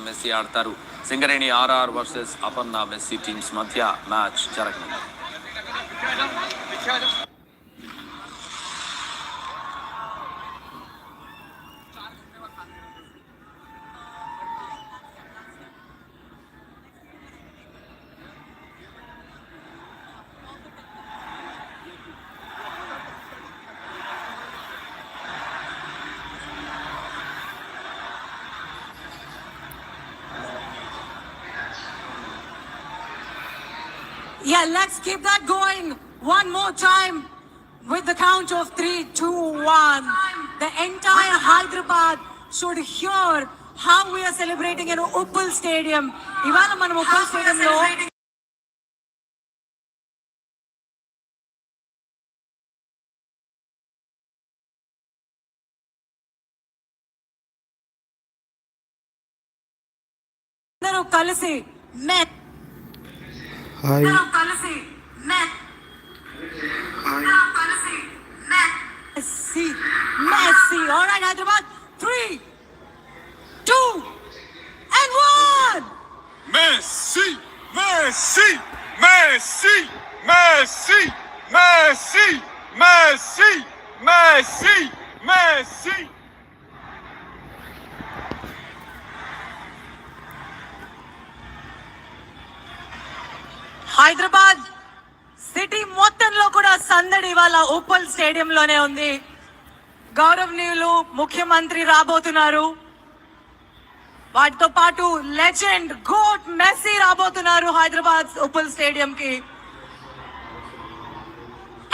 Messy ఆడతారు. Singareni RR versus Aparna Messi teams మధ్య match జరగనుంది. Yeah, let's keep that going one more time with the count of 3, 2, 1. The entire Hyderabad should hear how we are celebrating in Uppal Stadium. Ivala manam Uppal Stadium lo అందరూ కలిసి మెట్ hi కలిసి మెట్ కలిసి Messi Messi. All right, Hyderabad, 3, 2, and 1. Messi, Messi, Messi, Messi, Messi, Messi, Messi, Messi. Hyderabad city మొత్తంలో కూడా సందడి ఇవాళ ఉప్పల్ స్టేడియంలోనే ఉంది. గౌరవనీయులు ముఖ్యమంత్రి రాబోతున్నారు, వాటితో పాటు లెజెండ్ గోట్ మెస్సీ రాబోతున్నారు హైదరాబాద్ ఉప్పల్ స్టేడియం కి.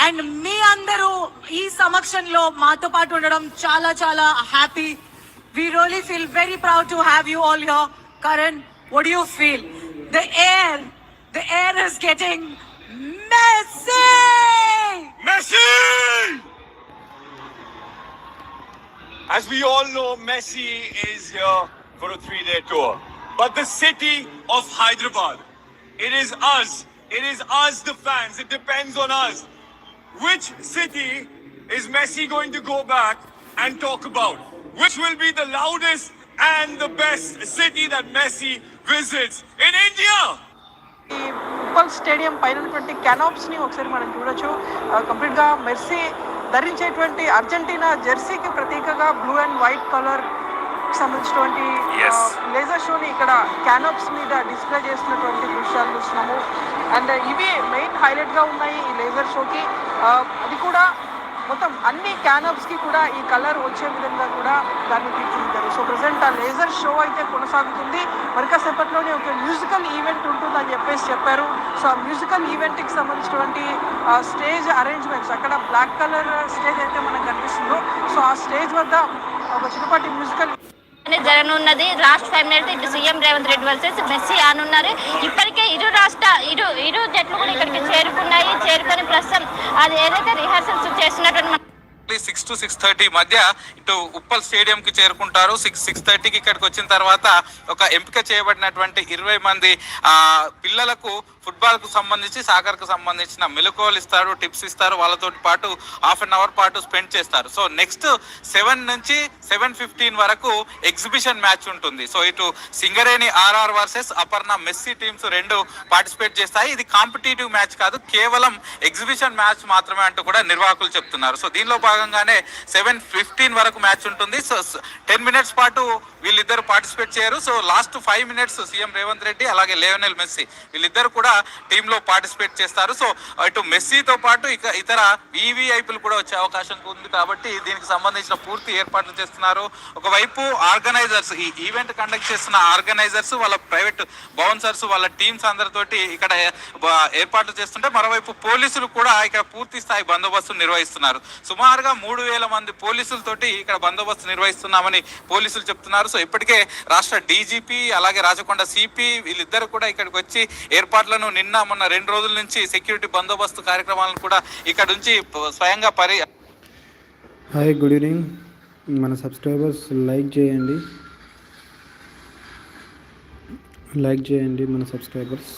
అండ్ మీ అందరూ ఈ సమక్షంలో మాతో పాటు ఉండడం చాలా చాలా happy. We really feel very proud to have you all here. Karan, what do you feel? The air is getting messy! Messi! As we all know, Messi is here for a 3-day tour. But the city of Hyderabad, it is us the fans, it depends on us. Which city is Messi going to go back and talk about? Which will be the loudest and the best city that Messi visits in India? Uppal stadium పైన క్యానాప్స్ ని ఒకసారి మనం చూడొచ్చు. Complete గా messy ధరించేటువంటి Argentina జెర్సీకి ప్రతీకగా blue and white colour సంబంధించినటువంటి laser షోని ఇక్కడ క్యానాప్స్ మీద డిస్ప్లే చేసినటువంటి దృశ్యాలు చూస్తున్నాము. అండ్ ఇవి మెయిన్ హైలైట్ గా ఉన్నాయి ఈ లేజర్ షోకి. అది కూడా మొత్తం అన్ని క్యానప్స్ కి కూడా ఈ కలర్ వచ్చే విధంగా కూడా దాన్ని తీర్చిదిద్దారు. సో ప్రెసెంట్ ఆ లేజర్ షో అయితే కొనసాగుతుంది. మరి కాసేపట్లోనే ఒక మ్యూజికల్ ఈవెంట్ ఉంటుందని చెప్పారు. సో ఆ మ్యూజికల్ ఈవెంట్ కి సంబంధించినటువంటి స్టేజ్ అరేంజ్మెంట్స్, అక్కడ బ్లాక్ కలర్ స్టేజ్ అయితే మనకు కనిపిస్తుందో, సో ఆ స్టేజ్ వద్ద ఒక చిన్నపాటి మ్యూజికల్ జరగనున్నది. లాస్ట్ 5 మినిట్స్ ఇటు CM Revanth Reddy versus Messi ఆనున్నారు. ఇప్పటికే ఇరు జట్లు కూడా ఇక్కడికి చేరుకొని ప్రస్తుతం అది ఏదైతే రిహార్సల్స్ చేస్తున్నటువంటి 6 to 6:30 మధ్య ఇటు ఉప్పల్ స్టేడియం కి చేరుకుంటారు. 6:30కి ఇక్కడికి వచ్చిన తర్వాత ఒక ఎంపిక చేయబడినటువంటి 20 మంది పిల్లలకు ఫుట్బాల్ కు సంబంధించి సాకర్ కు సంబంధించిన మెలకువలు ఇస్తారు, టిప్స్ ఇస్తారు. వాళ్ళతో పాటు హాఫ్ అన్ అవర్ పాటు స్పెండ్ చేస్తారు. సో నెక్స్ట్ 7 నుంచి 7:15 వరకు ఎగ్జిబిషన్ మ్యాచ్ ఉంటుంది. సో ఇటు Singareni RR versus Aparna Messi teams రెండు పార్టిసిపేట్ చేస్తాయి. ఇది కాంపిటేటివ్ మ్యాచ్ కాదు, కేవలం ఎగ్జిబిషన్ మ్యాచ్ మాత్రమే అంటూ కూడా నిర్వాహకులు చెప్తున్నారు. సో దీనిలో భాగంగానే 7:15 వరకు మ్యాచ్ ఉంటుంది. సో 10 మినిట్స్ పాటు వీళ్ళిద్దరు పార్టిసిపేట్ చేయరు. So last 5 minutes CM Revanth Reddy అలాగే లియోనెల్ మెస్సీ వీళ్ళిద్దరు కూడా టీంలో పార్టిసిపేట్ చేస్తారు. సో ఇటు మెస్సీతో పాటు ఇతర వివిఐపీలు కూడా వచ్చే అవకాశం ఉంది. కాబట్టి దీనికి సంబంధించిన పూర్తి ఏర్పాట్లు చేస్తున్నారు. ఒకవైపు ఆర్గనైజర్స్, ఈ ఈవెంట్ కండక్ట్ చేస్తున్న ఆర్గనైజర్స్, వాళ్ళ ప్రైవేట్ బౌన్సర్స్, వాళ్ళ టీమ్స్ అందరితోటి ఇక్కడ ఏర్పాట్లు చేస్తుంటే, మరోవైపు పోలీసులు కూడా ఇక్కడ పూర్తి స్థాయి బందోబస్తు నిర్వహిస్తున్నారు. సుమారుగా 3,000 మంది పోలీసులతోటి ఇక్కడ బందోబస్తు నిర్వహిస్తున్నామని పోలీసులు చెప్తున్నారు. సో ఇప్పటికే రాష్ట్ర డీజీపీ అలాగే రాచకొండ సిపి వీళ్ళిద్దరు కూడా ఇక్కడికి వచ్చి ఏర్పాట్లను నిన్న మొన్న 2 రోజుల నుంచి సెక్యూరిటీ బందోబస్తు కార్యక్రమాలను కూడా ఇక్కడ నుంచి స్వయంగా హాయ్, గుడ్ ఈవినింగ్. మన సబ్స్క్రైబర్స్ లైక్ చేయండి మన సబ్స్క్రైబర్స్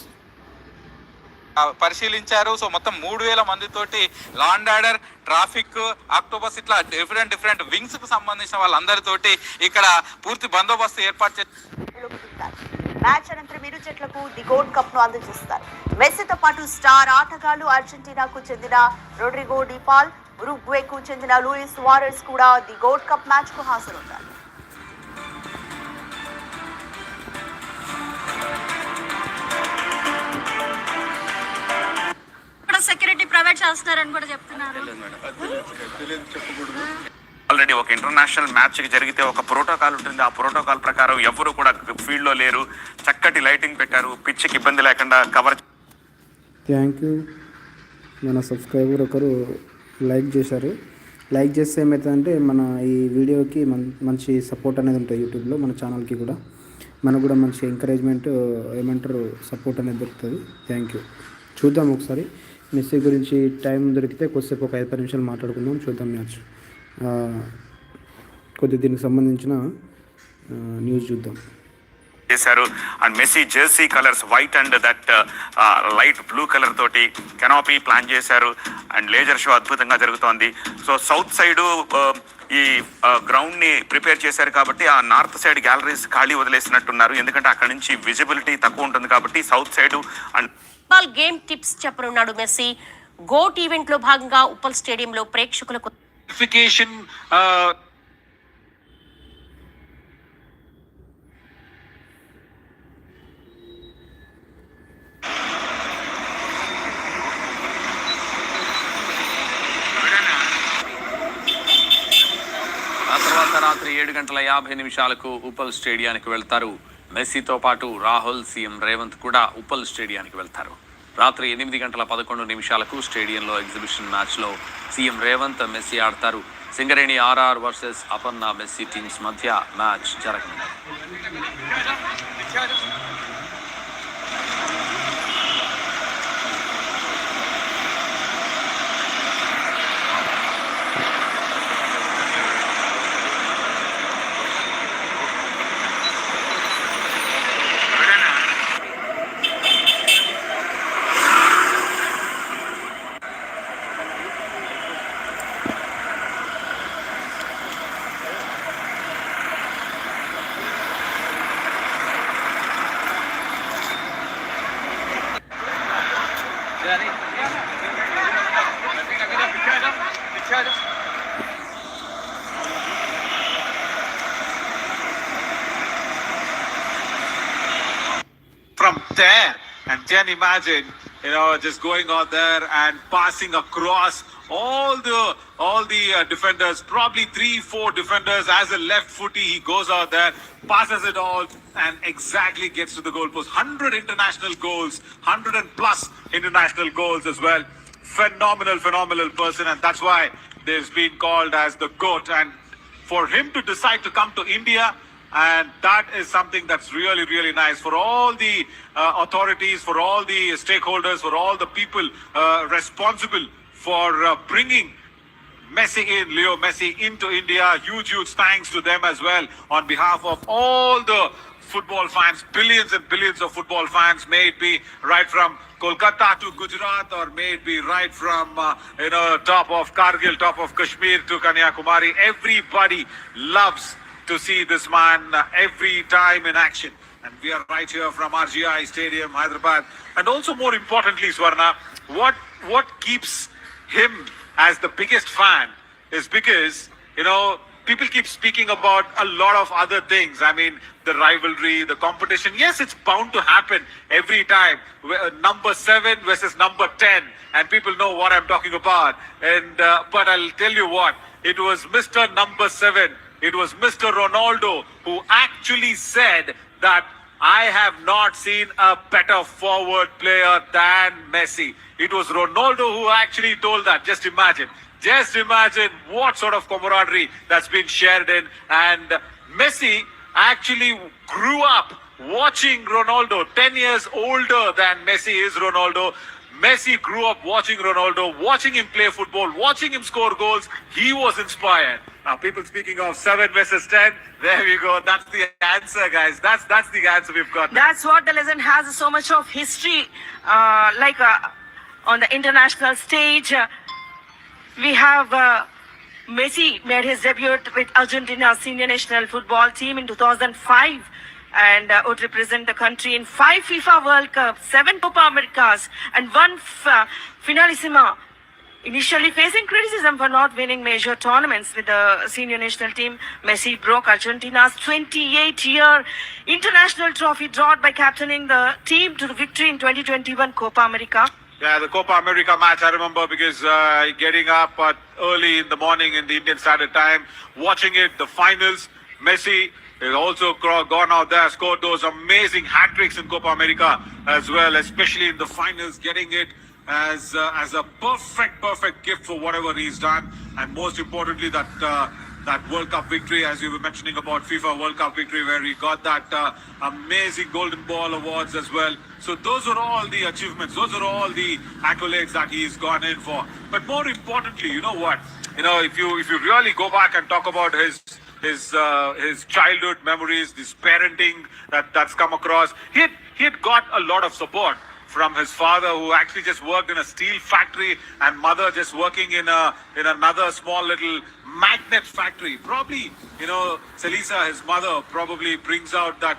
పరిశీలించారు. సో మొత్తం 3,000 మందితోటి law and order traffic, octopus ఇట్లా డిఫరెంట్ వింగ్స్ కు సంబంధించిన వాళ్ళందరితోటి ఇక్కడ పూర్తి బందోబస్తు ఏర్పాటు చేసి మ్యాచ్ అనంతరం ఇరు జట్లకు ది గోల్డ్ కప్ ను అందజేస్తారు. మెస్సీతో పాటు స్టార్ ఆటగాళ్లు అర్జెంటీనాకు చెందిన రొడ్రిగో డిపాల్, ఉరుగ్వేకు చెందిన లూయిస్ సువారెస్ కూడా ది గోల్డ్ కప్ మ్యాచ్ కు హాజరవుతారు. సెక్యూరిటీ ప్రొవైడ్ చేస్తున్నారని కూడా చెప్తున్నారు. ఆల్రెడీ ఒక ఇంటర్నేషనల్ మ్యాచ్ జరిగితే ఒక ప్రోటోకాల్ ఉంటుంది. ఆ ప్రోటోకాల్ ప్రకారం ఎవరు కూడా ఫీల్డ్ లో లేరు. చక్కటి లైటింగ్ పెట్టారు, పిచ్కి ఇబ్బంది లేకుండా కవర్. Thank you. మన సబ్స్క్రైబర్ ఒకరు లైక్ చేశారు. లైక్ చేస్తే ఏమవుతుందంటే మన ఈ వీడియోకి మంచి సపోర్ట్ అనేది ఉంటుంది యూట్యూబ్లో. మన ఛానల్కి కూడా మనకు కూడా మంచి ఎంకరేజ్మెంట్ ఏమంటారు సపోర్ట్ అనేది దొరుకుతుంది. Thank you. చూద్దాం ఒకసారి మెస్సీ గురించి టైం దొరికితే కొద్దిసేపు ఒక 5-10 నిమిషాలు మాట్లాడుకుందాం. చూద్దాం మ్యాచ్ కొద్ది దీనికి సంబంధించిన న్యూస్ చూద్దాం. చేశారు and Messi jersey colours white and that light blue colour తోటి కెనాపీ ప్లాన్ చేశారు అండ్ లేజర్ షో అద్భుతంగా జరుగుతోంది. సో సౌత్ సైడ్ ఈ గ్రౌండ్ ని ప్రిపేర్ చేశారు కాబట్టి ఆ నార్త్ సైడ్ గ్యాలరీస్ ఖాళీ వదిలేసినట్టున్నారు. ఎందుకంటే అక్కడ నుంచి విజిబిలిటీ తక్కువ ఉంటుంది కాబట్టి south side and football game tips చెప్పనున్నాడు మెస్సీ. గోట్ ఈవెంట్ లో భాగంగా ఉప్పల్ స్టేడియంలో ప్రేక్షకులకు రాత్రి 7:50 ఉప్పల్ స్టేడియానికి వెళ్తారు. మెస్సీతో పాటు రాహుల్, సీఎం రేవంత్ కూడా ఉప్పల్ స్టేడియానికి వెళ్తారు. రాత్రి 8:11 స్టేడియంలో ఎగ్జిబిషన్ మ్యాచ్లో సీఎం రేవంత్, మెస్సీ ఆడతారు. Singareni RR versus Aparna Messi teams మధ్య మ్యాచ్ జరగనుంది. From there, and then imagine, just going out there and passing across all the defenders, probably 3-4 defenders. As a left footy, he goes out there, passes it all, and exactly gets to the goal post. 100 international goals, 100 and plus international goals as well. Phenomenal person, and that's why there's been called as the GOAT. And for him to decide to come to India, and that is something that's really nice for all the authorities, for all the stakeholders, for all the people responsible for bringing Leo Messi into India. Huge thanks to them as well on behalf of all the football fans, billions and billions of football fans, may it be right from Kolkata to Gujarat, or may it be right from top of Kargil, top of Kashmir to Kanyakumari. Everybody loves to see this man every time in action, and we are right here from RGI Stadium, Hyderabad. And also, more importantly, Swarna, what keeps him as the biggest fan is because people keep speaking about a lot of other things. I mean, the rivalry, the competition. Yes, it's bound to happen every time. Number 7 versus number 10, and people know what I'm talking about. And but I'll tell you what, it was Mr. Number 7. It was Mr. Ronaldo who actually said that I have not seen a better forward player than Messi. It was Ronaldo who actually told that. Just imagine what sort of camaraderie that's been shared in. And Messi actually grew up watching Ronaldo. 10 years older than Messi is Ronaldo. Messi grew up watching Ronaldo, watching him play football, watching him score goals. He was inspired. Now, people speaking of 7 versus 10, there we go. That's the answer, guys. That's the answer we've got. That's what the legend has, so much of history, on the international stage. We have Messi made his debut with Argentina's senior national football team in 2005 and would represent the country in 5 FIFA World Cups, 7 Copa Americas and 1 Finalissima. Initially facing criticism for not winning major tournaments with the senior national team, Messi broke Argentina's 28-year international trophy drought by captaining the team to the victory in 2021 Copa America. Yeah, the Copa America match I remember because getting up early in the morning in the Indian Standard Time, watching it, the finals, Messi has also gone out there, scored those amazing hat-tricks in Copa America as well, especially in the finals, getting it as a perfect gift for whatever he's done, and most importantly that World Cup victory, as you were mentioning about FIFA World Cup victory, where he got that amazing Golden Ball awards as well. So those are all the achievements, those are all the accolades that he's gone in for. But more importantly, you know what? You know, if you really go back and talk about his childhood memories, this parenting that's come across, he had got a lot of support from his father, who actually just worked in a steel factory, and mother just working in another small little magnet factory. Probably, you know, Selisa, his mother, probably brings out that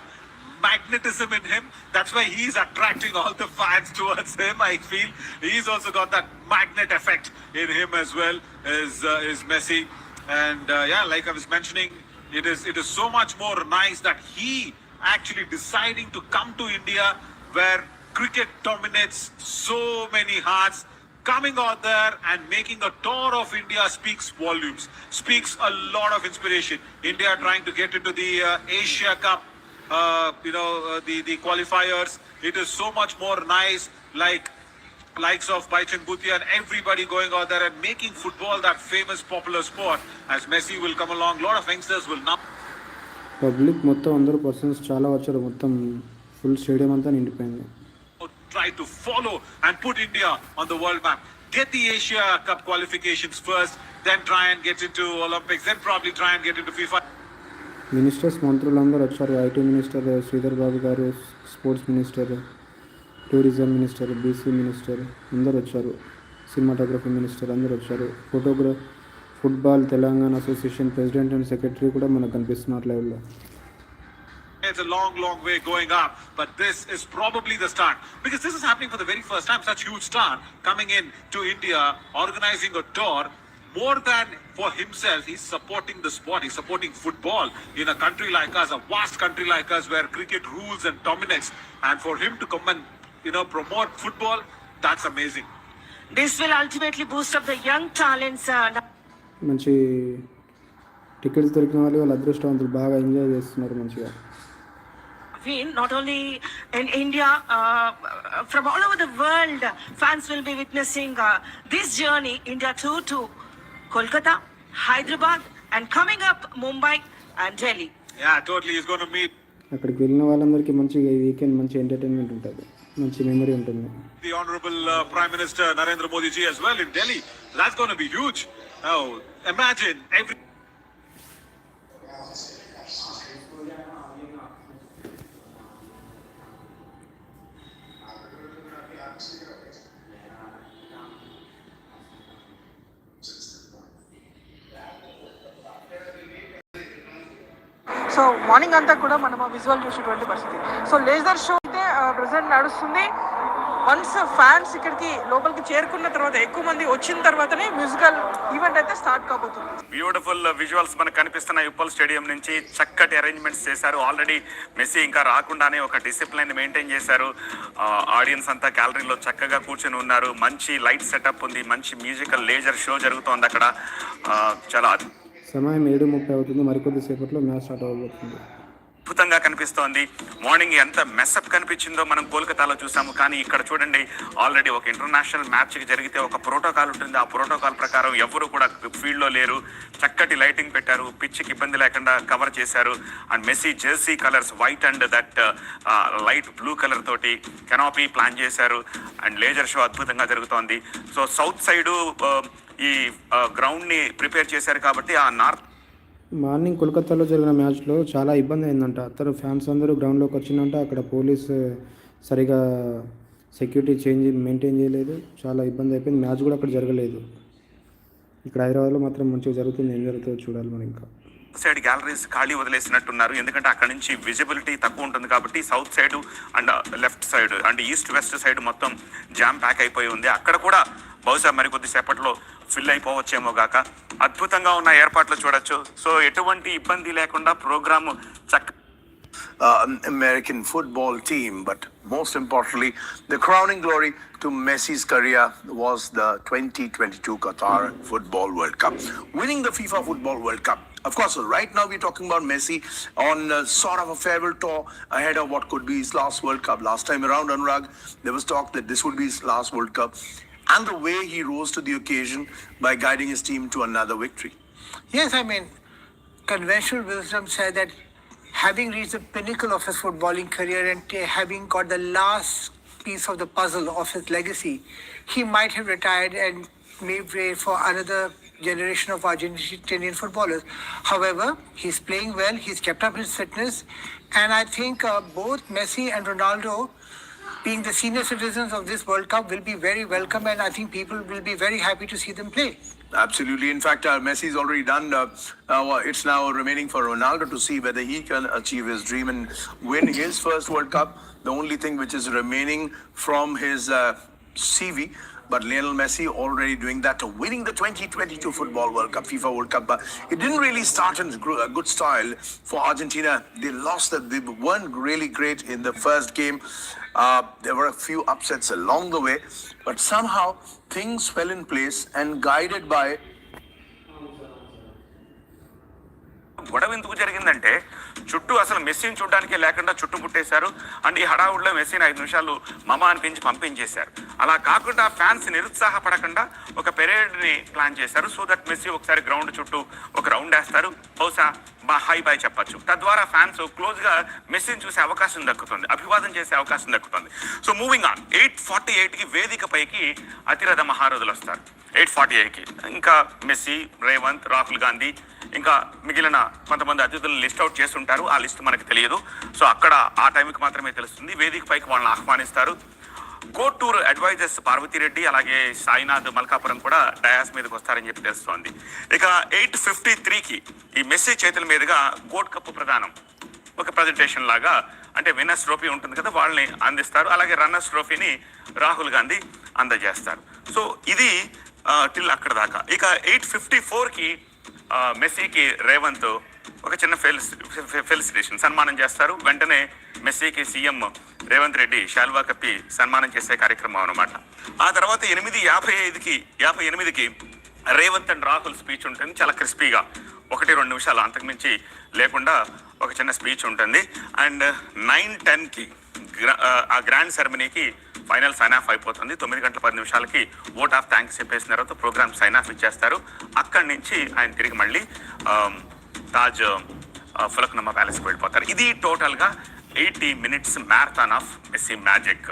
magnetism in him. That's why he's attracting all the fans towards him. I feel he's also got that magnet effect in him as well as Messi. And yeah, like I was mentioning, it is so much more nice that he actually deciding to come to India, where cricket dominates so many hearts. Coming out there and making a tour of India speaks volumes, speaks a lot of inspiration. India trying to get into the Asia Cup, the qualifiers. It is so much more nice, likes of Baichung Bhutia and everybody going out there and making football that famous popular sport. As Messi will come along, a lot of youngsters will now. Public మొత్తం అందరూ persons చాలా వచ్చారు, మొత్తం full stadium అంతా నిండిపోయింది. Try to follow and put India on the world map. Get the Asia Cup qualifications first, then try and get into Olympics, then probably try and get into FIFA. Ministers మంత్రులందరూ వచ్చారు. IT minister Sridhar Babu garu, sports minister, tourism minister, BC minister అందరూ వచ్చారు. Cinematography minister అందరూ వచ్చారు. Football Telangana association president and secretary కూడా మనకు కనిపిస్తున్నారు లైవ్లో. It's a long way going up, but this is probably the start, because this is happening for the very first time. Such huge star coming in to India, organizing a tour. More than for himself, he's supporting the sport. He's supporting football in a country like us, a vast country like us, where cricket rules and dominates. And for him to come and promote football, that's amazing. This will ultimately boost up the young talents. మంచి tickets దొరికిన వాళ్ళ అదృష్టవంతులు బాగా enjoy చేస్తున్నారు మంచిగా. Not only in India, from all over the world, fans will be witnessing this journey, India tour to Kolkata, Hyderabad, and coming up Mumbai and Delhi. Yeah, totally. He's going to meet. అక్కడికి వెళ్ళిన వాళ్ళందరికీ మంచిగా ఈ weekend మంచి entertainment ఉంటుంది, మంచి memory ఉంటుంది. The Honorable Prime Minister Narendra Modi ji as well in Delhi. That's going to be huge. Now, imagine every. So morning అంతా కూడా మనం విజువల్ చూసేటువంటి పరిస్థితి. సో లేజర్ షో అయితే ప్రెసెంట్ నడుస్తుంది. వన్స్ ఫ్యాన్స్ ఇక్కడికి లోపలికి చేరుకున్న తర్వాత, ఎక్కువ మంది వచ్చిన తర్వాతనే మ్యూజికల్ ఈవెంట్ అయితే స్టార్ట్ కాబోతుంది. బ్యూటిఫుల్ విజువల్స్ మనకు కనిపిస్తున్నాయి. ఉప్పల్ స్టేడియం నుంచి చక్కటి అరేంజ్మెంట్స్ చేశారు. ఆల్రెడీ మెస్సీ ఇంకా రాకుండానే ఒక డిసిప్లిన్ మెయింటైన్ చేశారు. ఆడియన్స్ అంతా గ్యాలరీలో చక్కగా కూర్చొని ఉన్నారు. మంచి లైట్ సెటప్ ఉంది, మంచి మ్యూజికల్ లేజర్ షో జరుగుతోంది అక్కడ. చాలా సమయం 7:30 అవుతుంది. మరికొద్ది సేపట్లో మ్యాచ్ స్టార్ట్ అవబోతుంది. అద్భుతంగా కనిపిస్తోంది. మార్నింగ్ ఎంత మెస్అప్ కనిపించిందో మనం కోల్కతాలో చూసాము, కానీ ఇక్కడ చూడండి ఆల్రెడీ ఒక ఇంటర్నేషనల్ మ్యాచ్ జరిగితే ఒక ప్రోటోకాల్ ఉంటుంది. ఆ ప్రోటోకాల్ ప్రకారం ఎవరు కూడా ఫీల్డ్లో లేరు. చక్కటి లైటింగ్ పెట్టారు, పిచ్కి ఇబ్బంది లేకుండా కవర్ చేశారు. And Messi jersey colours white and that light blue colour తోటి కెనాపీ ప్లాన్ చేశారు. అండ్ లేజర్ షో అద్భుతంగా జరుగుతోంది. సో సౌత్ సైడు ఈ గ్రౌండ్ని ప్రిపేర్ చేశారు కాబట్టి ఆ నార్త్. మార్నింగ్ కోల్కతాలో జరిగిన మ్యాచ్లో చాలా ఇబ్బంది అయిందంట. అతను ఫ్యాన్స్ అందరూ గ్రౌండ్లోకి వచ్చిందంట. అక్కడ పోలీస్ సరిగా సెక్యూరిటీ మెయింటైన్ చేయలేదు. చాలా ఇబ్బంది అయిపోయింది. మ్యాచ్ కూడా అక్కడ జరగలేదు. ఇక్కడ హైదరాబాద్లో మాత్రం మంచిగా జరుగుతుంది. ఏం జరుగుతుందో చూడాలి మనం ఇంకా. సైడ్ గ్యాలరీస్ ఖాళీ వదిలేసినట్టున్నారు, ఎందుకంటే అక్కడ నుంచి విజిబిలిటీ తక్కువ ఉంటుంది కాబట్టి. South side and left side and east west side మొత్తం జామ్ ప్యాక్ అయిపోయి ఉంది. అక్కడ కూడా బహుశా మరి కొద్దిసేపట్లో ఫిల్ అయిపోవచ్చేమో గాక. అద్భుతంగా ఉన్న ఏర్పాట్లు చూడొచ్చు. సో ఎటువంటి ఇబ్బంది లేకుండా programme American football team, but most importantly, the crowning glory to Messi's career was the 2022 Qatar Football World Cup, winning the FIFA Football World Cup. Of course, right now we're talking about Messi on sort of a farewell tour ahead of what could be his last World Cup. Last time around, Anurag, there was talk that this would be his last World Cup, and the way he rose to the occasion by guiding his team to another victory. Yes, I mean, conventional wisdom said that having reached the pinnacle of his footballing career and having got the last piece of the puzzle of his legacy, he might have retired and made way for another generation of Argentinian footballers. However, he's playing well, he's kept up his fitness, and I think both Messi and Ronaldo, being the senior citizens of this World Cup, will be very welcome, and I think people will be very happy to see them play. Absolutely. In fact, Messi's already done. It's now remaining for Ronaldo to see whether he can achieve his dream and win his first World Cup. The only thing which is remaining from his CV. But Lionel Messi already doing that, winning the 2022 Football World Cup, FIFA World Cup. But it didn't really start in a good style for Argentina. They lost. They weren't really great in the first game. There were a few upsets along the way, but somehow things fell in place and guided by. గొడవ ఎందుకు జరిగిందంటే చుట్టూ అసలు మెస్సీని చూడడానికి లేకుండా చుట్టుముట్టేశారు. And ఈ హడావుడిలో మెస్సీని 5 నిమిషాలు మమ అనిపించి పంపించేశారు. అలా కాకుండా ఫ్యాన్స్ నిరుత్సాహపడకుండా ఒక పెరేడ్ని ప్లాన్ చేశారు. సో దట్ మెస్సీ ఒకసారి గ్రౌండ్ చుట్టూ ఒక రౌండ్ వేస్తారు, బహుశా హై బై చెప్పచ్చు. తద్వారా ఫ్యాన్స్ క్లోజ్గా మెస్సీని చూసే అవకాశం దక్కుతుంది, అభివాదం చేసే అవకాశం దక్కుతుంది. సో మూవింగ్ ఆన్, 8:48కి వేదికపైకి అతిరథ మహారథులు వస్తారు. 8:48కి ఇంకా మెస్సీ, రేవంత్, రాహుల్ గాంధీ, ఇంకా మిగిలిన కొంతమంది అతిథులను లిస్ట్ అవుట్ చేస్తుంటారు. ఆ లిస్ట్ మనకు తెలియదు. సో అక్కడ ఆ టైంకి మాత్రమే తెలుస్తుంది. వేదిక పైకి వాళ్ళని ఆహ్వానిస్తారు. గో టూర్ అడ్వైజర్స్ పార్వతీరెడ్డి అలాగే సాయినాథ్ మల్కాపురం కూడా డయాస్ మీదకి వస్తారని చెప్పి తెలుస్తోంది. ఇక 8:53కి ఈ మెస్సీ చేతుల మీదుగా గోల్డ్ కప్ ప్రదానం ఒక ప్రజెంటేషన్ లాగా, అంటే విన్నర్స్ ట్రోఫీ ఉంటుంది కదా, వాళ్ళని అందిస్తారు. అలాగే రన్నర్స్ ట్రోఫీని రాహుల్ గాంధీ అందజేస్తారు. సో ఇది టిల్ అక్కడ దాకా. ఇక 8:54కి మెస్సీకి రేవంత్ ఒక చిన్న ఫెలిసిటేషన్ సన్మానం చేస్తారు. వెంటనే మెస్సీకి సీఎం రేవంత్ రెడ్డి శాల్వా కప్పి సన్మానం చేసే కార్యక్రమం అనమాట. ఆ తర్వాత 8:58కి రేవంత్ అండ్ రాహుల్ స్పీచ్ ఉంటుంది. చాలా క్రిస్పీగా 1-2 నిమిషాలు అంతకుమించి లేకుండా ఒక చిన్న స్పీచ్ ఉంటుంది. అండ్ 9:10కి ఆ గ్రాండ్ సెరమనీకి ఫైనల్ సైన్ ఆఫ్ అయిపోతుంది. 9:10 ఓట్ ఆఫ్ థ్యాంక్స్ చెప్పేసిన తర్వాత ప్రోగ్రామ్ సైన్ ఆఫ్ ఇచ్చేస్తారు. అక్కడి నుంచి ఆయన తిరిగి మళ్ళీ తాజ్ ఫలక్నుమా ప్యాలెస్కి వెళ్ళిపోతారు. ఇది టోటల్గా 80 minutes marathon of Messi magic.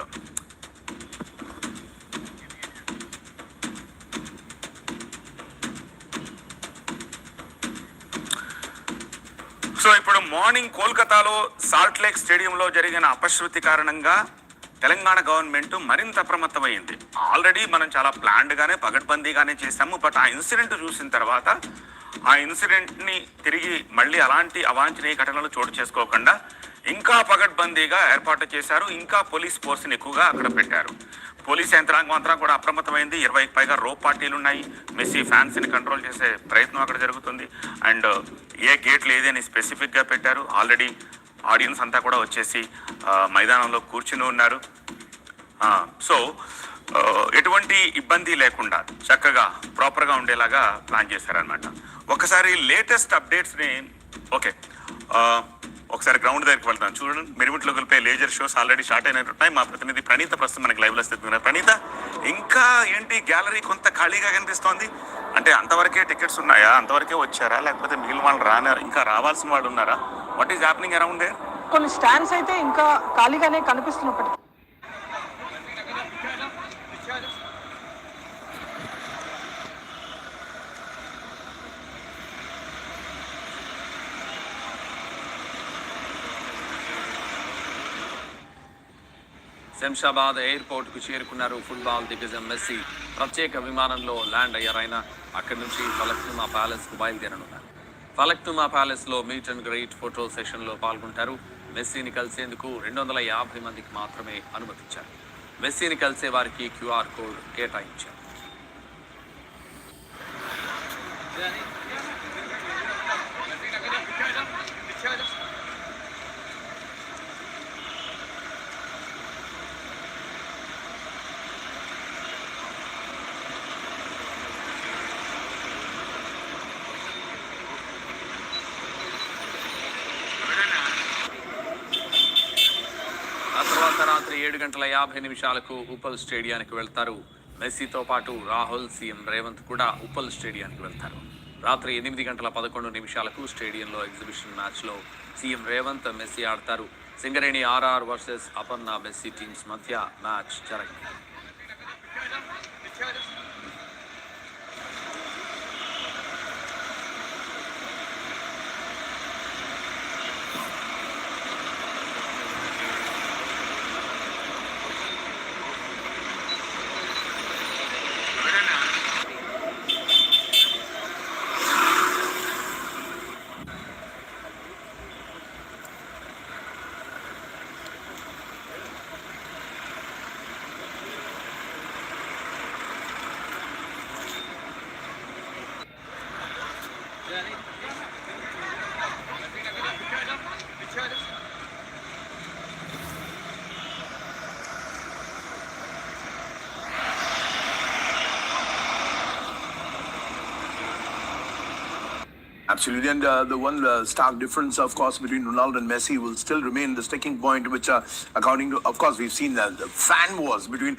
So ఇప్పుడు మార్నింగ్ కోల్కతాలో సాల్ట్ లేక్ స్టేడియంలో జరిగిన అపశృతి కారణంగా తెలంగాణ గవర్నమెంట్ మరింత అప్రమత్తమైంది. ఆల్రెడీ మనం చాలా ప్లాన్డ్గానే పగడ్బందీగానే చేశాము. బట్ ఆ ఇన్సిడెంట్ చూసిన తర్వాత ఆ ఇన్సిడెంట్ని తిరిగి మళ్ళీ అలాంటి అవాంఛనీయ ఘటనలు చోటు చేసుకోకుండా ఇంకా పగడ్బందీగా ఏర్పాటు చేశారు. ఇంకా పోలీస్ ఫోర్స్ని ఎక్కువగా అక్కడ పెట్టారు. పోలీస్ యంత్రాంగం అంతా కూడా అప్రమత్తమైంది. 20కి పైగా రోప్ పార్టీలు ఉన్నాయి. మెస్సీ ఫ్యాన్స్ని కంట్రోల్ చేసే ప్రయత్నం అక్కడ జరుగుతుంది. అండ్ ఏ గేట్లు ఏదని స్పెసిఫిక్గా పెట్టారు. ఆల్రెడీ ఆడియన్స్ అంతా కూడా వచ్చేసి మైదానంలో కూర్చుని ఉన్నారు. సో ఎటువంటి ఇబ్బంది లేకుండా చక్కగా ప్రాపర్గా ఉండేలాగా ప్లాన్ చేశారనమాట. ఒకసారి లేటెస్ట్ అప్డేట్స్ని ఒకసారి గ్రౌండ్ దగ్గరికి వెళ్తాం. చూడండి, మిరుమిట్లో కలిపే లేజర్ షోస్ ఆల్రెడీ స్టార్ట్ అయినట్టున్నాయి. మా ప్రతినిధి ప్రణీత ప్రస్తుతం మనకి లైవ్లో స్థితున్నారు. ప్రణీత, ఇంకా ఏంటి గ్యాలరీ కొంత ఖాళీగా కనిపిస్తోంది, అంటే అంతవరకే టికెట్స్ ఉన్నాయా, అంతవరకే వచ్చారా, లేకపోతే మిగిలిన వాళ్ళు ఇంకా రావాల్సిన వాళ్ళు ఉన్నారా? What is happening around there? కొన్ని స్టాండ్స్ అయితే ఇంకా ఖాళీగానే కనిపిస్తున్నప్పటికీ శంషాబాద్ ఎయిర్పోర్ట్కు చేరుకున్నారు ఫుట్బాల్ దిగ్గజం మెస్సీ. ప్రత్యేక విమానంలో ల్యాండ్ అయ్యారాయన. అక్కడి నుంచి ఫలక్నుమా ప్యాలెస్కు బయలుదేరనున్నారు. ఫలక్నుమా ప్యాలెస్లో మీట్ అండ్ గ్రీట్ ఫోటో సెషన్లో పాల్గొంటారు. మెస్సీని కలిసేందుకు 250 మందికి మాత్రమే అనుమతించారు. మెస్సీని కలిసే వారికి QR కోడ్ కేటాయించారు. రాత్రి 7:50 ఉప్పల్ స్టేడియానికి వెళ్తారు. మెస్సీతో పాటు రాహుల్, సీఎం రేవంత్ కూడా ఉప్పల్ స్టేడియానికి వెళ్తారు. రాత్రి 8:11 స్టేడియంలో ఎగ్జిబిషన్ మ్యాచ్లో సీఎం రేవంత్, మెస్సీ ఆడతారు. Singareni RR versus Aparna Messi teams మధ్య మ్యాచ్ జరగనుంది. Absolutely, and the one stark difference, of course, between Ronaldo and Messi will still remain the sticking point, which, according to, of course, we've seen the fan wars between.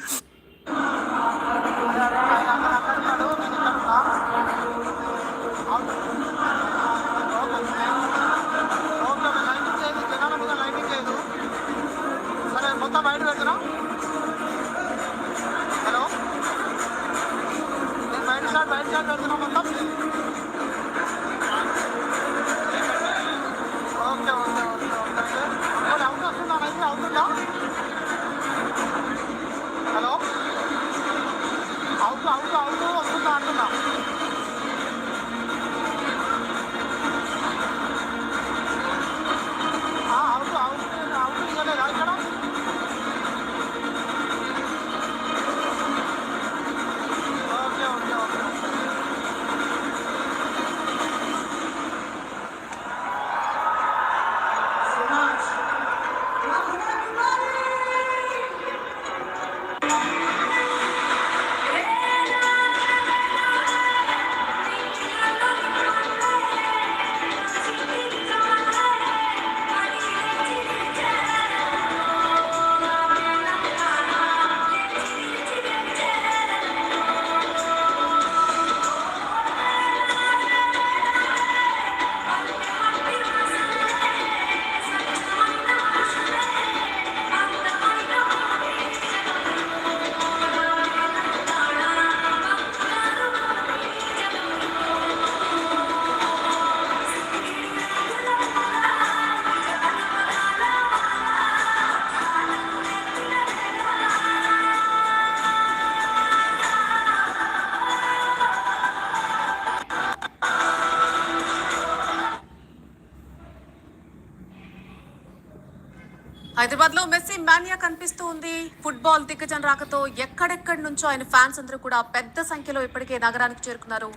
Hyderabad లో messy mania కనిపిస్తూ ఉంది. Football దిగ్గజం రాకతో ఎక్కడెక్కడి నుంచో ఆయన fans అందరూ కూడా పెద్ద సంఖ్యలో ఇప్పటికే నగరానికి చేరుకున్నారు.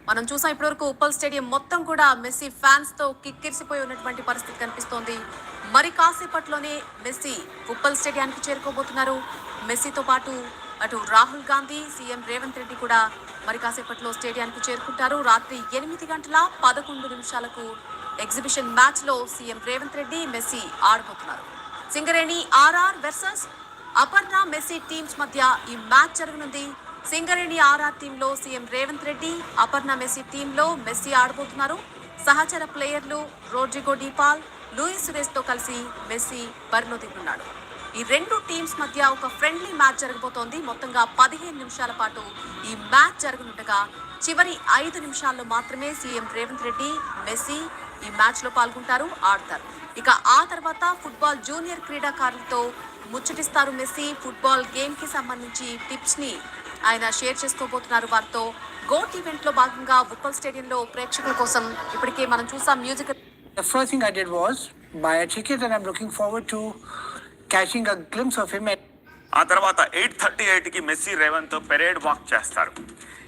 మనం చూసాం ఇప్పటివరకు ఉప్పల్ స్టేడియం మొత్తం కూడా మెస్సీ ఫ్యాన్స్ తో కిక్కిరిసిపోయి ఉన్నటువంటి పరిస్థితి కనిపిస్తోంది. మరి కాసేపట్లోనే మెస్సీ ఉప్పల్ స్టేడియానికి చేరుకోబోతున్నారు. మెస్సీతో పాటు అటు రాహుల్ గాంధీ, సీఎం రేవంత్ రెడ్డి కూడా మరి కాసేపట్లో స్టేడియానికి చేరుకుంటారు. రాత్రి 8:11 ఎగ్జిబిషన్ మ్యాచ్ లో సీఎం రేవంత్ రెడ్డి, మెస్సీ ఆడబోతున్నారు. Singareni RR versus Aparna Messi teams మధ్య ఈ మ్యాచ్ జరగనుంది. సింగరేణి RR టీంలో సీఎం రేవంత్ రెడ్డి, అపర్ణ మెస్సీ టీంలో మెస్సీ ఆడబోతున్నారు. సహచర ప్లేయర్లు రోడ్రిగో డిపాల్, లూయిస్ సురేష్ తో కలిసి మెస్సీ బరిలో దిగున్నాడు. ఈ రెండు టీమ్స్ మధ్య ఒక ఫ్రెండ్లీ మ్యాచ్ జరగబోతోంది. మొత్తంగా 15 నిమిషాల పాటు ఈ మ్యాచ్ జరగనుండగా చివరి 5 నిమిషాల్లో మాత్రమే సీఎం రేవంత్ రెడ్డి, మెస్సీ ఈ మ్యాచ్ లో పాల్గొంటారు, ఆడతారు. ఇక ఆ తర్వాత ఫుట్బాల్ జూనియర్ క్రీడాకారులతో ముచ్చటిస్తారు మెస్సీ. ఫుట్బాల్ గేమ్ కి సంబంధించి టిప్స్ ని ఆయన షేర్ చేసుకోబోతున్నారు వారితో. గోట్ ఈవెంట్ లో భాగంగా ఉప్పల్ స్టేడియంలో ప్రేక్షకుల కోసం ఇప్పటికే మనం చూసాం musical. The first thing I did was buy a ticket, and I'm looking forward to catching a glimpse of him. ఆ తర్వాత 8:38కి మెస్సీ రేవంత్ పెరేడ్ వాక్ చేస్తారు.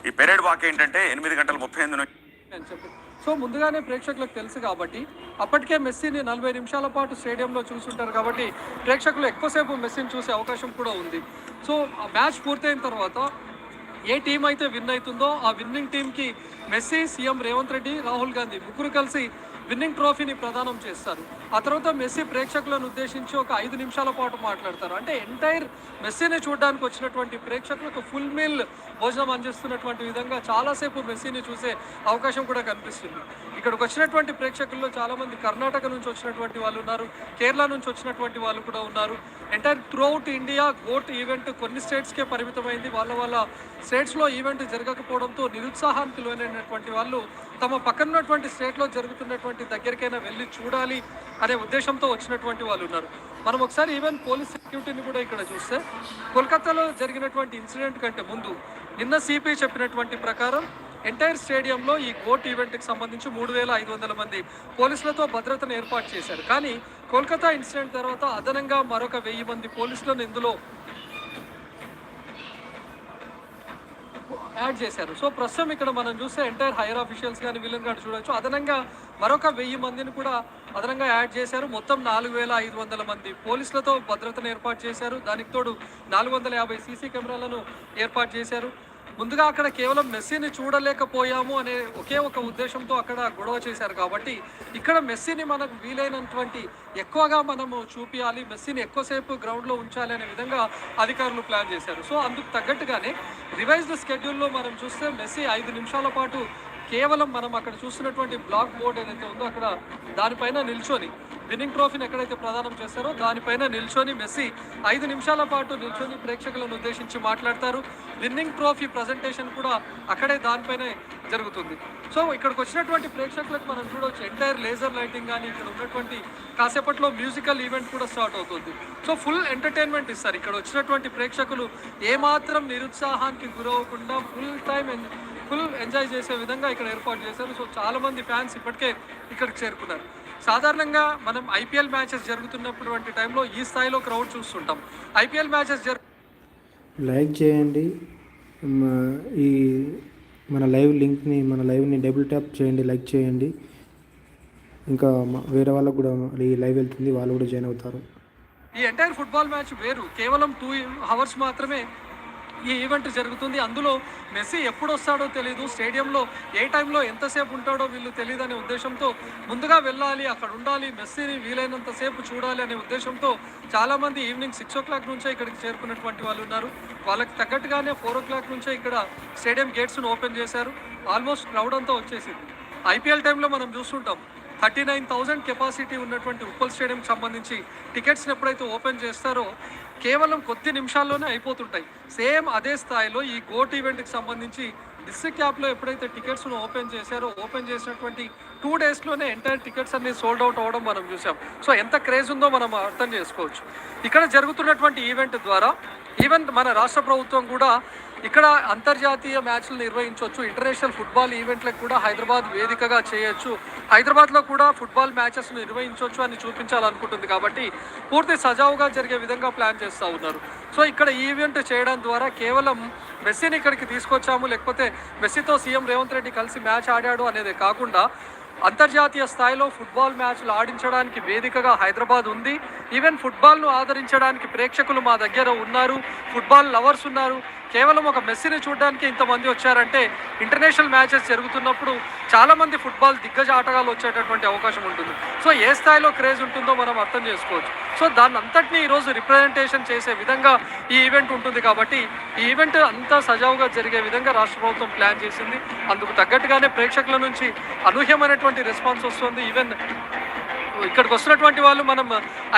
ఈ పెరేడ్ వాక్ ఏంటంటే 8:38 నుంచి అని చెప్పి సో ముందుగానే ప్రేక్షకులకు తెలుసు కాబట్టి అప్పటికే మెస్సీని 40 నిమిషాల పాటు స్టేడియంలో చూస్తుంటారు కాబట్టి ప్రేక్షకులు ఎక్కువసేపు మెస్సీని చూసే అవకాశం కూడా ఉంది. సో ఆ మ్యాచ్ పూర్తయిన తర్వాత ఏ టీం అయితే విన్ అవుతుందో ఆ విన్నింగ్ టీంకి మెస్సీ, సీఎం రేవంత్ రెడ్డి, రాహుల్ గాంధీ ముగ్గురు కలిసి విన్నింగ్ ట్రోఫీని ప్రదానం చేస్తారు. ఆ తర్వాత మెస్సీ ప్రేక్షకులను ఉద్దేశించి ఒక 5 నిమిషాల పాటు మాట్లాడతారు. అంటే ఎంటైర్ మెస్సీని చూడడానికి వచ్చినటువంటి ప్రేక్షకులకు ఫుల్ మీల్ భోజనం అందిస్తున్నటువంటి విధంగా చాలాసేపు మెస్సీని చూసే అవకాశం కూడా కనిపిస్తుంది. ఇక్కడికి వచ్చినటువంటి ప్రేక్షకుల్లో చాలామంది కర్ణాటక నుంచి వచ్చినటువంటి వాళ్ళు ఉన్నారు, కేరళ నుంచి వచ్చినటువంటి వాళ్ళు కూడా ఉన్నారు. Entire throughout India GOAT event కొన్ని స్టేట్స్కే పరిమితమైంది. వాళ్ళ స్టేట్స్లో ఈవెంట్ జరగకపోవడంతో నిరుత్సాహానికి లోనైనటువంటి వాళ్ళు తమ పక్కన ఉన్నటువంటి స్టేట్లో జరుగుతున్నటువంటి దగ్గరికైనా వెళ్ళి చూడాలి అనే ఉద్దేశంతో వచ్చినటువంటి వాళ్ళు ఉన్నారు. మనం ఒకసారి ఈవెన్ పోలీస్ సెక్యూరిటీని కూడా ఇక్కడ చూస్తే కోల్కతాలో జరిగినటువంటి ఇన్సిడెంట్ కంటే ముందు నిన్న సిపి చెప్పినటువంటి ప్రకారం ఎంటైర్ స్టేడియంలో ఈ గోట్ ఈవెంట్కి సంబంధించి 3,500 మంది పోలీసులతో భద్రతను ఏర్పాటు చేశారు. కానీ కోల్కతా ఇన్సిడెంట్ తర్వాత అదనంగా మరొక 1000 మంది పోలీసులను ఇందులో యాడ్ చేశారు. సో ప్రస్తుతం ఇక్కడ మనం చూస్తే ఎంటైర్ హైయర్ ఆఫీషియల్స్ కానీ వీళ్ళని కానీ చూడొచ్చు. అదనంగా మరొక 1000 మందిని కూడా అదనంగా యాడ్ చేశారు. మొత్తం 4,500 మంది పోలీసులతో భద్రతను ఏర్పాటు చేశారు. దానికి తోడు 450 సీసీ కెమెరాలను ఏర్పాటు చేశారు. ముందుగా అక్కడ కేవలం మెస్సీని చూడలేకపోయాము అనే ఒకే ఒక ఉద్దేశంతో అక్కడ గొడవ చేశారు కాబట్టి ఇక్కడ మెస్సీని మనకు వీలైనటువంటి ఎక్కువగా మనము చూపించాలి, మెస్సీని ఎక్కువసేపు గ్రౌండ్లో ఉంచాలి అనే విధంగా అధికారులు ప్లాన్ చేశారు. సో అందుకు తగ్గట్టుగానే రివైజ్డ్ స్కెడ్యూల్లో మనం చూస్తే మెస్సీ 5 నిమిషాల పాటు కేవలం మనం అక్కడ చూస్తున్నటువంటి బ్లాక్ బోర్డ్ ఏదైతే ఉందో అక్కడ దానిపైన నిల్చొని విన్నింగ్ ట్రోఫీని ఎక్కడైతే ప్రదానం చేస్తారో దానిపైన నిల్చొని మెస్సీ 5 నిమిషాల పాటు నిల్చొని ప్రేక్షకులను ఉద్దేశించి మాట్లాడతారు. విన్నింగ్ ట్రోఫీ ప్రజెంటేషన్ కూడా అక్కడే దానిపైనే జరుగుతుంది. సో ఇక్కడికి వచ్చినటువంటి ప్రేక్షకులకు మనం చూడవచ్చు ఎంటైర్ లేజర్ లైటింగ్ కానీ ఇక్కడ ఉన్నటువంటి కాసేపట్లో మ్యూజికల్ ఈవెంట్ కూడా స్టార్ట్ అవుతుంది. సో ఫుల్ ఎంటర్టైన్మెంట్ ఇస్తారు. ఇక్కడ వచ్చినటువంటి ప్రేక్షకులు ఏమాత్రం నిరుత్సాహానికి గురవకుండా ఫుల్ ఎంజాయ్ చేసే విధంగా ఇక్కడ ఏర్పాటు చేశారు. సో చాలామంది ఫ్యాన్స్ ఇప్పటికే ఇక్కడికి చేరుకున్నారు. సాధారణంగా మనం ఐపీఎల్ మ్యాచెస్ జరుగుతున్నటువంటి టైంలో ఈ స్థాయిలో క్రౌడ్ చూస్తుంటాం. ఐపీఎల్ మ్యాచెస్ లైక్ చేయండి, ఈ మన లైవ్ని డబుల్ ట్యాప్ చేయండి, లైక్ చేయండి. ఇంకా వేరే వాళ్ళకు కూడా ఈ లైవ్ వెళ్తుంది, వాళ్ళు కూడా జాయిన్ అవుతారు. ఈ ఎంటైర్ ఫుట్బాల్ మ్యాచ్ వేరు, కేవలం 2 అవర్స్ మాత్రమే ఈ ఈవెంట్ జరుగుతుంది. అందులో మెస్సీ ఎప్పుడు వస్తాడో తెలియదు, స్టేడియంలో ఏ టైంలో ఎంతసేపు ఉంటాడో వీళ్ళు తెలియదు అనే ఉద్దేశంతో ముందుగా వెళ్ళాలి, అక్కడ ఉండాలి, మెస్సీని వీలైనంతసేపు చూడాలి అనే ఉద్దేశంతో చాలామంది ఈవినింగ్ 6 o'clock నుంచే ఇక్కడికి చేరుకున్నటువంటి వాళ్ళు ఉన్నారు. వాళ్ళకి తగ్గట్టుగానే 4 o'clock నుంచే ఇక్కడ స్టేడియం గేట్స్ను ఓపెన్ చేశారు. ఆల్మోస్ట్ క్రౌడ్ అంతా వచ్చేసింది. ఐపీఎల్ టైంలో మనం చూస్తుంటాం 39,000 కెపాసిటీ ఉన్నటువంటి ఉప్పల్ స్టేడియంకి సంబంధించి టికెట్స్ని ఎప్పుడైతే ఓపెన్ చేస్తారో కేవలం కొద్ది నిమిషాల్లోనే అయిపోతుంటాయి. సేమ్ అదే స్థాయిలో ఈ గోట్ ఈవెంట్కి సంబంధించి డిస్ట్రిక్ట్ యాప్లో ఎప్పుడైతే టికెట్స్ను ఓపెన్ చేశారో ఓపెన్ చేసినటువంటి 2 daysలోనే ఎంటైర్ టికెట్స్ అన్ని సోల్డ్ అవుట్ అవ్వడం మనం చూసాం. సో ఎంత క్రేజ్ ఉందో మనం అర్థం చేసుకోవచ్చు. ఇక్కడ జరుగుతున్నటువంటి ఈవెంట్ ద్వారా ఈవెన్ మన రాష్ట్ర ప్రభుత్వం కూడా ఇక్కడ అంతర్జాతీయ మ్యాచ్లు నిర్వహించవచ్చు, ఇంటర్నేషనల్ ఫుట్బాల్ ఈవెంట్లకు కూడా హైదరాబాద్ వేదికగా చేయొచ్చు, హైదరాబాద్లో కూడా ఫుట్బాల్ మ్యాచెస్ నిర్వహించవచ్చు అని చూపించాలనుకుంటుంది. కాబట్టి పూర్తి సజావుగా జరిగే విధంగా ప్లాన్ చేస్తూ ఉన్నారు. సో ఇక్కడ ఈవెంట్ చేయడం ద్వారా కేవలం మెస్సీని ఇక్కడికి తీసుకొచ్చాము, లేకపోతే మెస్సీతో సీఎం రేవంత్ రెడ్డి కలిసి మ్యాచ్ ఆడాడు అనేదే కాకుండా అంతర్జాతీయ స్థాయిలో ఫుట్బాల్ మ్యాచ్లు ఆడించడానికి వేదికగా హైదరాబాద్ ఉంది. ఈవెన్ ఫుట్బాల్ను ఆదరించడానికి ప్రేక్షకులు మా దగ్గర ఉన్నారు, ఫుట్బాల్ లవర్స్ ఉన్నారు. కేవలం ఒక మెస్సీని చూడడానికి ఇంతమంది వచ్చారంటే ఇంటర్నేషనల్ మ్యాచెస్ జరుగుతున్నప్పుడు చాలామంది ఫుట్బాల్ దిగ్గజ ఆటగాళ్ళు వచ్చేటటువంటి అవకాశం ఉంటుంది. సో ఏ స్థాయిలో క్రేజ్ ఉంటుందో మనం అర్థం చేసుకోవచ్చు. సో దాన్ని అంతటినీ ఈరోజు రిప్రజెంటేషన్ చేసే విధంగా ఈ ఈవెంట్ ఉంటుంది. కాబట్టి ఈ ఈవెంట్ అంతా సజావుగా జరిగే విధంగా రాష్ట్ర ప్రభుత్వం ప్లాన్ చేసింది. అందుకు తగ్గట్టుగానే ప్రేక్షకుల నుంచి అనూహ్యమైనటువంటి రెస్పాన్స్ వస్తుంది. ఈవెన్ ఇక్కడికి వస్తున్నటువంటి వాళ్ళు మనం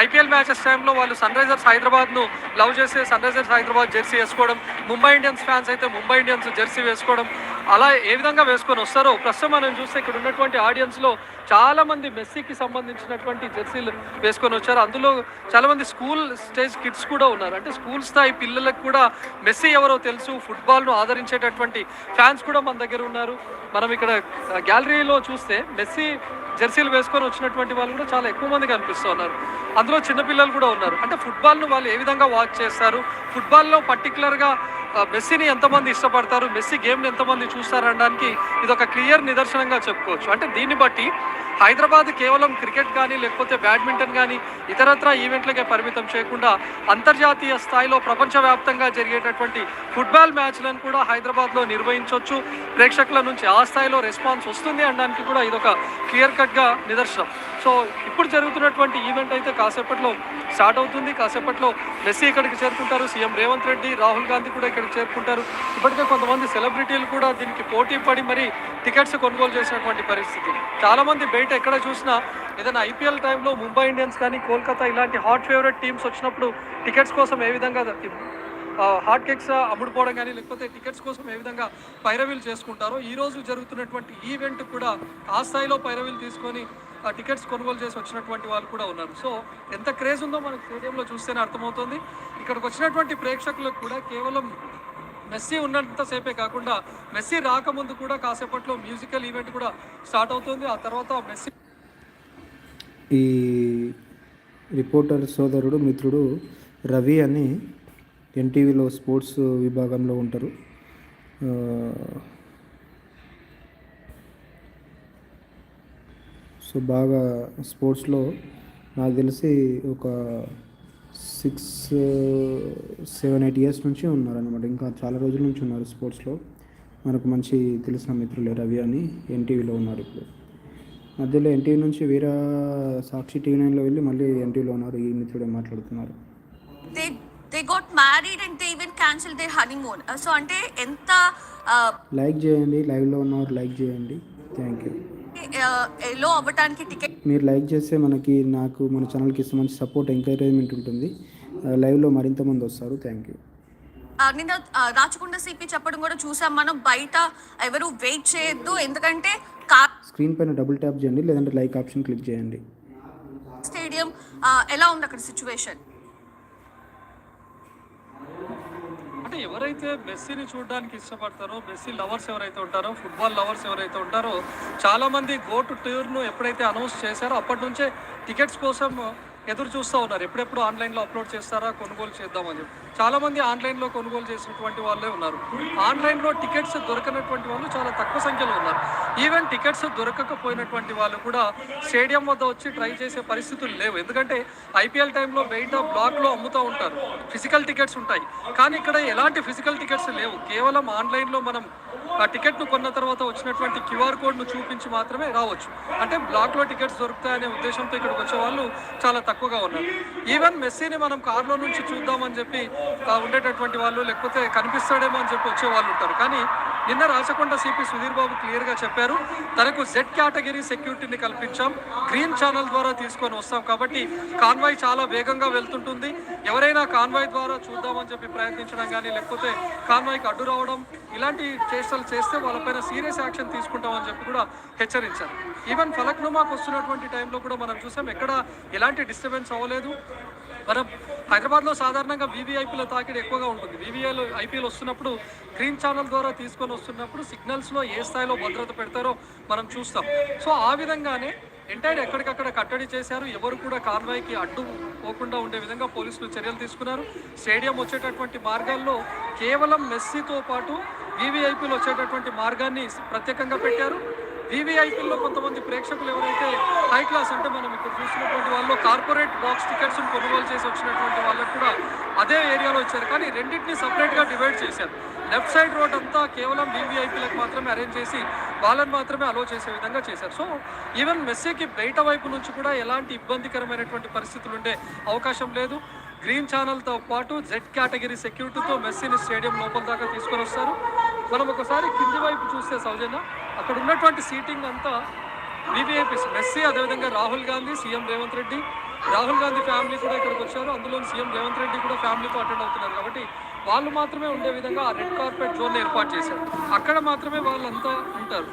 ఐపీఎల్ మ్యాచెస్ టైంలో వాళ్ళు సన్ రైజర్స్ హైదరాబాద్ను లవ్ చేస్తే సన్ రైజర్స్ హైదరాబాద్ జెర్సీ వేసుకోవడం, ముంబై ఇండియన్స్ ఫ్యాన్స్ అయితే ముంబై ఇండియన్స్ జెర్సీ వేసుకోవడం, అలా ఏ విధంగా వేసుకొని వస్తారో ప్రస్తుతం మనం చూస్తే ఇక్కడ ఉన్నటువంటి ఆడియన్స్లో చాలామంది మెస్సీకి సంబంధించినటువంటి జెర్సీలు వేసుకొని వచ్చారు. అందులో చాలామంది స్కూల్ స్టేజ్ కిడ్స్ కూడా ఉన్నారు. అంటే స్కూల్ స్థాయి పిల్లలకు కూడా మెస్సీ ఎవరో తెలుసు, ఫుట్బాల్ను ఆదరించేటటువంటి ఫ్యాన్స్ కూడా మన దగ్గర ఉన్నారు. మనం ఇక్కడ గ్యాలరీలో చూస్తే మెస్సీ జెర్సీలు వేసుకొని వచ్చినటువంటి వాళ్ళు కూడా చాలా ఎక్కువ మంది కనిపిస్తూ ఉన్నారు. అందులో చిన్నపిల్లలు కూడా ఉన్నారు. అంటే ఫుట్బాల్ను వాళ్ళు ఏ విధంగా వాచ్ చేస్తారు, ఫుట్బాల్లో పర్టికులర్గా మెస్సీని ఎంతమంది ఇష్టపడతారు, మెస్సీ గేమ్ని ఎంతమంది చూస్తారనడానికి ఇది ఒక క్లియర్ నిదర్శనంగా చెప్పుకోవచ్చు. అంటే దీన్ని బట్టి హైదరాబాద్ కేవలం క్రికెట్ కానీ లేకపోతే బ్యాడ్మింటన్ కానీ ఇతరత్ర ఈవెంట్లకే పరిమితం చేయకుండా అంతర్జాతీయ స్థాయిలో ప్రపంచవ్యాప్తంగా జరిగేటటువంటి ఫుట్బాల్ మ్యాచ్లను కూడా హైదరాబాద్లో నిర్వహించవచ్చు. ప్రేక్షకుల నుంచి ఆ స్థాయిలో రెస్పాన్స్ వస్తుంది అనడానికి కూడా ఇదొక క్లియర్ కట్గా నిదర్శనం. సో ఇప్పుడు జరుగుతున్నటువంటి ఈవెంట్ అయితే కాసేపట్లో స్టార్ట్ అవుతుంది. కాసేపట్లో మెస్సీ ఇక్కడికి చేరుకుంటారు, సీఎం రేవంత్ రెడ్డి, రాహుల్ గాంధీ కూడా ఇక్కడికి చేరుకుంటారు. ఇప్పటికే కొంతమంది సెలబ్రిటీలు కూడా దీనికి పోటీ పడి మరి టికెట్స్ కొనుగోలు చేసినటువంటి పరిస్థితి. చాలామంది బయట ఎక్కడ చూసినా ఏదైనా ఐపీఎల్ టైంలో ముంబై ఇండియన్స్ కానీ కోల్కతా ఇలాంటి హాట్ ఫేవరెట్ టీమ్స్ వచ్చినప్పుడు టికెట్స్ కోసం ఏ విధంగా హాట్ కేక్స్ అమ్ముడుపోవడం కానీ లేకపోతే టికెట్స్ కోసం ఏ విధంగా పైరవీలు చేసుకుంటారో ఈరోజు జరుగుతున్నటువంటి ఈవెంట్ కూడా ఆ స్థాయిలో పైరవీలు తీసుకొని టికెట్స్ కొనుగోలు చేసి వచ్చినటువంటి వాళ్ళు కూడా ఉన్నారు. సో ఎంత క్రేజ్ ఉందో మనకు స్టేడియంలో చూస్తేనే అర్థమవుతుంది. ఇక్కడికి వచ్చినటువంటి ప్రేక్షకులకు కూడా కేవలం మెస్సీ ఉన్నంతసేపే కాకుండా మెస్సీ రాకముందు కూడా కాసేపట్లో మ్యూజికల్ ఈవెంట్ కూడా స్టార్ట్ అవుతుంది. ఆ తర్వాత మెస్సీ ఈ రిపోర్టర్ సోదరుడు మిత్రుడు రవి అని ఎన్టీవీలో స్పోర్ట్స్ విభాగంలో ఉంటారు. సో బాగా స్పోర్ట్స్లో నాకు తెలిసి ఒక 6-7-8 ఇయర్స్ నుంచి ఉన్నారనమాట. ఇంకా చాలా రోజుల నుంచి ఉన్నారు స్పోర్ట్స్లో. మనకు మంచి తెలిసిన మిత్రులే రవి అని ఎన్టీవీలో ఉన్నారు. ఇప్పుడు మధ్యలో ఎన్టీవీ నుంచి వేరే సాక్షి టీవీ 9లో వెళ్ళి మళ్ళీ ఎన్టీవీలో ఉన్నారు. ఈ మిత్రుడే మాట్లాడుతున్నారు. They got married and they even cancelled their honeymoon. So అంటే ఎంత లైక్ చేయండి, లైవ్లో ఉన్నవారు లైక్ చేయండి. Thank you. ఎలో అవ్వడానికి టికెట్ మీరు లైక్ చేస్తే నాకు మన ఛానల్కి ఇస్తే మంచి సపోర్ట్ ఎంకరేజ్మెంట్ ఉంటుంది. లైవ్లో మరింత మంది వస్తారు. Thank you. నిన్న రాచకొండ సిపి చెప్పడం కూడా చూసాం మనం, బయట ఎవరు వెయిట్ చేయొద్దు ఎందుకంటే స్క్రీన్ పైన డబుల్ ట్యాప్ చేయండి, లేదంటే లైక్ ఆప్షన్ క్లిక్ చేయండి. స్టేడియం ఎలా ఉంది అక్కడ సిచ్యువేషన్? అంటే ఎవరైతే మెస్సీని చూడడానికి ఇష్టపడతారో, మెస్సీ లవర్స్ ఎవరైతే ఉంటారో, ఫుట్బాల్ లవర్స్ ఎవరైతే ఉంటారో చాలామంది గో టు టూర్ను ఎప్పుడైతే అనౌన్స్ చేశారో అప్పటి నుంచే టికెట్స్ కోసం ఎదురు చూస్తూ ఉన్నారు. ఎప్పుడెప్పుడు ఆన్లైన్లో అప్లోడ్ చేస్తారా, కొనుగోలు చేద్దామని చెప్పి. చాలామంది ఆన్లైన్లో కొనుగోలు చేసినటువంటి వాళ్ళే ఉన్నారు. ఆన్లైన్లో టికెట్స్ దొరకనటువంటి వాళ్ళు చాలా తక్కువ సంఖ్యలో ఉన్నారు. ఈవెన్ టికెట్స్ దొరకకపోయినటువంటి వాళ్ళు కూడా స్టేడియం వద్ద వచ్చి ట్రై చేసే పరిస్థితులు లేవు. ఎందుకంటే ఐపీఎల్ టైంలో బయట బ్లాక్లో అమ్ముతూ ఉంటారు, ఫిజికల్ టికెట్స్ ఉంటాయి. కానీ ఇక్కడ ఎలాంటి ఫిజికల్ టికెట్స్ లేవు. కేవలం ఆన్లైన్లో మనం ఆ టికెట్ను కొన్న తర్వాత వచ్చినటువంటి క్యూఆర్ కోడ్ను చూపించి మాత్రమే రావచ్చు. అంటే బ్లాక్లో టికెట్స్ దొరుకుతాయనే ఉద్దేశంతో ఇక్కడికి వచ్చే వాళ్ళు చాలా తక్కువగా ఉన్నారు. ఈవెన్ మెస్సీని మనం కార్లో నుంచి చూద్దామని చెప్పి ఉండేటటువంటి వాళ్ళు, లేకపోతే కనిపిస్తాడేమో అని చెప్పి వచ్చే వాళ్ళు ఉంటారు. కానీ నిన్న రాచకొండ సిపి సుధీర్ బాబు క్లియర్గా చెప్పారు, తనకు జెడ్ కేటగిరీ సెక్యూరిటీని కల్పించాం, గ్రీన్ ఛానల్ ద్వారా తీసుకొని వస్తాం కాబట్టి కాన్వాయ్ చాలా వేగంగా వెళ్తుంటుంది. ఎవరైనా కాన్వాయ్ ద్వారా చూద్దామని చెప్పి ప్రయత్నించడం కానీ లేకపోతే కాన్వాయ్కి అడ్డు రావడం ఇలాంటి చేష్టలు చేస్తే వాళ్ళపైన సీరియస్ యాక్షన్ తీసుకుంటామని చెప్పి కూడా హెచ్చరించారు. ఈవెన్ ఫలక్నుమాకు వస్తున్నటువంటి టైంలో కూడా మనం చూసాం, ఎక్కడ ఎలాంటి డిస్టర్బెన్స్ అవ్వలేదు. మనం హైదరాబాద్లో సాధారణంగా వీవీఐపీల తాకిడి ఎక్కువగా ఉంటుంది. ఐపీఎల్ వస్తున్నప్పుడు గ్రీన్ ఛానల్ ద్వారా తీసుకొని వస్తున్నప్పుడు సిగ్నల్స్లో ఏ స్థాయిలో భద్రత పెడతారో మనం చూస్తాం. సో ఆ విధంగానే ఎంటైర్ ఎక్కడికక్కడ కట్టడి చేశారు. ఎవరు కూడా కాన్వాయ్కి అడ్డు పోకుండా ఉండే విధంగా పోలీసులు చర్యలు తీసుకున్నారు. స్టేడియం వచ్చేటటువంటి మార్గాల్లో కేవలం మెస్సీతో పాటు వీవీఐపీలు వచ్చేటటువంటి మార్గాన్ని ప్రత్యేకంగా పెట్టారు. వీవీఐపీల్లో కొంతమంది ప్రేక్షకులు ఎవరైతే హై క్లాస్ అంటే మనం ఇక్కడ చూసినటువంటి వాళ్ళు కార్పొరేట్ బాక్స్ టికెట్స్ కొనుగోలు చేసి వచ్చినటువంటి వాళ్ళకు కూడా అదే ఏరియాలో వచ్చారు. కానీ రెండింటిని సపరేట్గా డివైడ్ చేశారు. లెఫ్ట్ సైడ్ రోడ్ అంతా కేవలం వీవీఐపీలకు మాత్రమే అరేంజ్ చేసి వాళ్ళని మాత్రమే అలో చేసే విధంగా చేశారు. సో ఈవెన్ మెస్సీకి బయట వైపు నుంచి కూడా ఎలాంటి ఇబ్బందికరమైనటువంటి పరిస్థితులు ఉండే అవకాశం లేదు. గ్రీన్ ఛానల్తో పాటు జెడ్ కేటగిరీ సెక్యూరిటీతో మెస్సీని స్టేడియం లోపల దాకా తీసుకొని వస్తారు. మనం ఒకసారి కింది వైపు చూస్తే సౌజన్య, అక్కడ ఉన్నటువంటి సీటింగ్ అంతా వీవీఐపీస్, మెస్సీ, అదేవిధంగా రాహుల్ గాంధీ, సీఎం రేవంత్ రెడ్డి, రాహుల్ గాంధీ ఫ్యామిలీ కూడా ఇక్కడికి వచ్చారు, అందులో సీఎం రేవంత్ రెడ్డి కూడా ఫ్యామిలీతో అటెండ్ అవుతున్నారు. కాబట్టి వాళ్ళు మాత్రమే ఉండే విధంగా ఆ రెడ్ కార్పెట్ జోన్ ఏర్పాటు చేశారు. అక్కడ మాత్రమే వాళ్ళంతా ఉంటారు.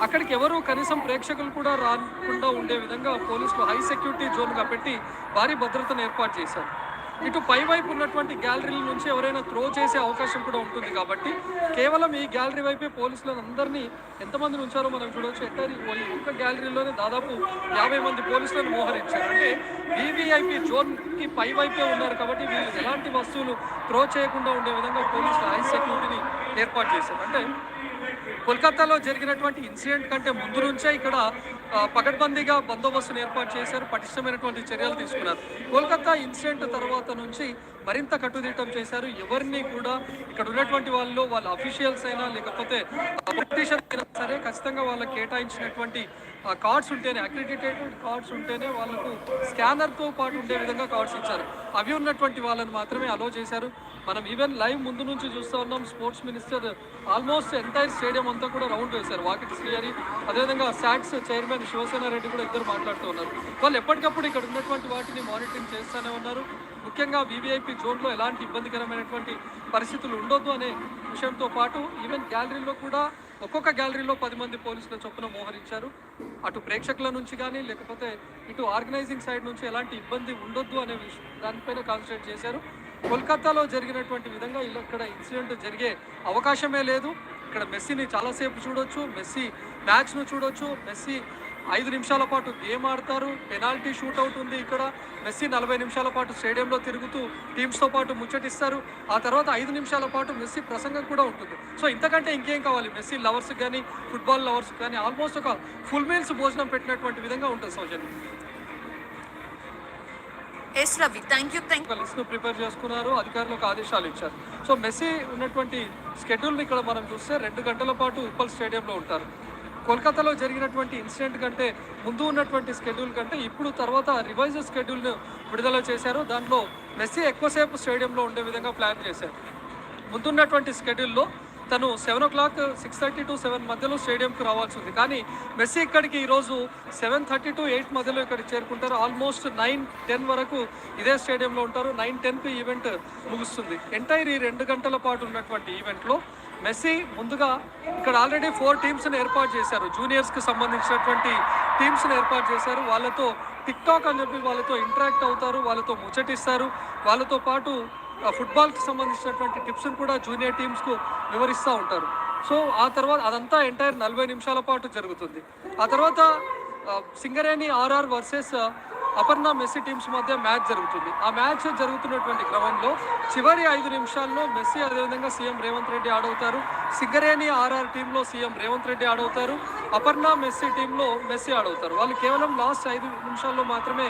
అక్కడికి ఎవరు కనీసం ప్రేక్షకులు కూడా రాకుండా ఉండే విధంగా పోలీసులు హై సెక్యూరిటీ జోన్గా పెట్టి భారీ భద్రతను ఏర్పాటు చేశారు. ఇటు పై వైపు ఉన్నటువంటి గ్యాలరీల నుంచి ఎవరైనా త్రో చేసే అవకాశం కూడా ఉంటుంది. కాబట్టి కేవలం ఈ గ్యాలరీ వైపే పోలీసులను అందరినీ ఎంతమంది ఉంచారో మనం చూడవచ్చు. ఎంటైర్ ఈ ఒక్క గ్యాలరీలోనే దాదాపు 50 మంది పోలీసులను మోహరించారు. అంటే వీవీఐపీ జోన్కి పై వైపే ఉన్నారు కాబట్టి వీళ్ళు ఎలాంటి వస్తువులు త్రో చేయకుండా ఉండే విధంగా పోలీసులు హై సెక్యూరిటీని ఏర్పాటు చేశారు. అంటే కోల్కతాలో జరిగినటువంటి ఇన్సిడెంట్ కంటే ముందు నుంచే ఇక్కడ పకడ్బందీగా బందోబస్తును ఏర్పాటు చేశారు, పటిష్టమైనటువంటి చర్యలు తీసుకున్నారు. కోల్కతా ఇన్సిడెంట్ తర్వాత నుంచి మరింత కట్టుదిట్టం చేశారు. ఎవరిని కూడా ఇక్కడ ఉన్నటువంటి వాళ్ళ అఫీషియల్స్ అయినా లేకపోతే పొలిటీషియన్స్ అయినా సరే ఖచ్చితంగా వాళ్ళకి కేటాయించినటువంటి కార్డ్స్ ఉంటేనే, అక్రిడిటేటెడ్ కార్డ్స్ ఉంటేనే వాళ్ళకు స్కానర్తో పాటు ఉండే విధంగా కార్డ్స్ ఇచ్చారు. అవి ఉన్నటువంటి వాళ్ళని మాత్రమే అలో చేశారు. మనం ఈవెన్ లైవ్ ముందు నుంచి చూస్తూ ఉన్నాం. Sports minister almost entire stadium అంతా కూడా రౌండ్ వేశారు. వాకిట్ శ్రీహరి, అదేవిధంగా శాట్స్ చైర్మన్ శివసేన రెడ్డి కూడా ఇద్దరు మాట్లాడుతూ ఉన్నారు. వాళ్ళు ఎప్పటికప్పుడు ఇక్కడ ఉన్నటువంటి వాటిని మానిటరింగ్ చేస్తూనే ఉన్నారు. ముఖ్యంగా వీవీఐపీ జోన్లో ఎలాంటి ఇబ్బందికరమైనటువంటి పరిస్థితులు ఉండొద్దు అనే విషయంతో పాటు ఈవెన్ గ్యాలరీలో కూడా ఒక్కొక్క గ్యాలరీలో 10 మంది పోలీసుల చొప్పున మోహరించారు. అటు ప్రేక్షకుల నుంచి కానీ లేకపోతే ఇటు ఆర్గనైజింగ్ సైడ్ నుంచి ఎలాంటి ఇబ్బంది ఉండొద్దు అనే దానిపైన కాన్సన్ట్రేట్ చేశారు. కోల్కతాలో జరిగినటువంటి విధంగా ఇక్కడ ఇన్సిడెంట్ జరిగే అవకాశమే లేదు. ఇక్కడ మెస్సీని చాలాసేపు చూడొచ్చు, మెస్సీ మ్యాచ్ను చూడొచ్చు. మెస్సీ 5 నిమిషాల పాటు గేమ్ ఆడతారు. పెనాల్టీ షూట్అవుట్ ఉంది. ఇక్కడ మెస్సీ 40 నిమిషాల పాటు స్టేడియంలో తిరుగుతూ టీమ్స్తో పాటు ముచ్చటిస్తారు. ఆ తర్వాత 5 నిమిషాల పాటు మెస్సీ ప్రసంగం కూడా ఉంటుంది. సో ఇంతకంటే ఇంకేం కావాలి? మెస్సీ లవర్స్ కానీ ఫుట్బాల్ లవర్స్ కానీ ఆల్మోస్ట్ ఒక ఫుల్ మీల్స్ భోజనం పెట్టినటువంటి విధంగా ఉంటుంది. సౌజన్య లిస్ట్ను ప్రిపేర్ చేసుకున్నారు, అధికారులకు ఆదేశాలు ఇచ్చారు. సో మెస్సీ ఉన్నటువంటి స్కెడ్యూల్ని ఇక్కడ మనం చూస్తే 2 గంటల పాటు ఉప్పల్ స్టేడియంలో ఉంటారు. కోల్కతాలో జరిగినటువంటి ఇన్సిడెంట్ కంటే ముందు ఉన్నటువంటి స్కెడ్యూల్ కంటే ఇప్పుడు తర్వాత రివైజ్ స్కెడ్యూల్ను విడుదల చేశారు. దాంట్లో మెస్సీ ఎక్కువసేపు స్టేడియంలో ఉండే విధంగా ప్లాన్ చేశారు. ముందున్నటువంటి స్కెడ్యూల్లో తను 7 o'clock 6:30 to 7 మధ్యలో స్టేడియంకు రావాల్సి ఉంది. కానీ మెస్సీ ఇక్కడికి ఈరోజు 7:30 to 8 మధ్యలో ఇక్కడికి చేరుకుంటారు. ఆల్మోస్ట్ 9-10 వరకు ఇదే స్టేడియంలో ఉంటారు. 9-10కి ఈవెంట్ ముగుస్తుంది. ఎంటైర్ ఈ 2 గంటల పాటు ఉన్నటువంటి ఈవెంట్లో మెస్సీ ముందుగా ఇక్కడ ఆల్రెడీ 4 టీమ్స్ని ఏర్పాటు చేశారు. జూనియర్స్కి సంబంధించినటువంటి టీమ్స్ని ఏర్పాటు చేశారు. వాళ్ళతో టిక్టాక్ అని చెప్పి వాళ్ళతో ఇంటరాక్ట్ అవుతారు, వాళ్ళతో ముచ్చటిస్తారు. వాళ్ళతో పాటు ఫుట్బాల్కి సంబంధించినటువంటి టిప్స్ని కూడా జూనియర్ టీమ్స్కు వివరిస్తూ ఉంటారు. సో ఆ తర్వాత అదంతా ఎంటైర్ 40 నిమిషాల పాటు జరుగుతుంది. ఆ తర్వాత Singareni RR versus Aparna Messi teams మధ్య మ్యాచ్ జరుగుతుంది. ఆ మ్యాచ్ జరుగుతున్నటువంటి క్రమంలో చివరి 5 నిమిషాల్లో మెస్సీ అదేవిధంగా సీఎం రేవంత్ రెడ్డి ఆడవుతారు. సింగరేణి ఆర్ఆర్ టీంలో సీఎం రేవంత్ రెడ్డి ఆడవుతారు. అపర్ణ మెస్సీ టీంలో మెస్సీ ఆడవుతారు. వాళ్ళు కేవలం లాస్ట్ 5 నిమిషాల్లో మాత్రమే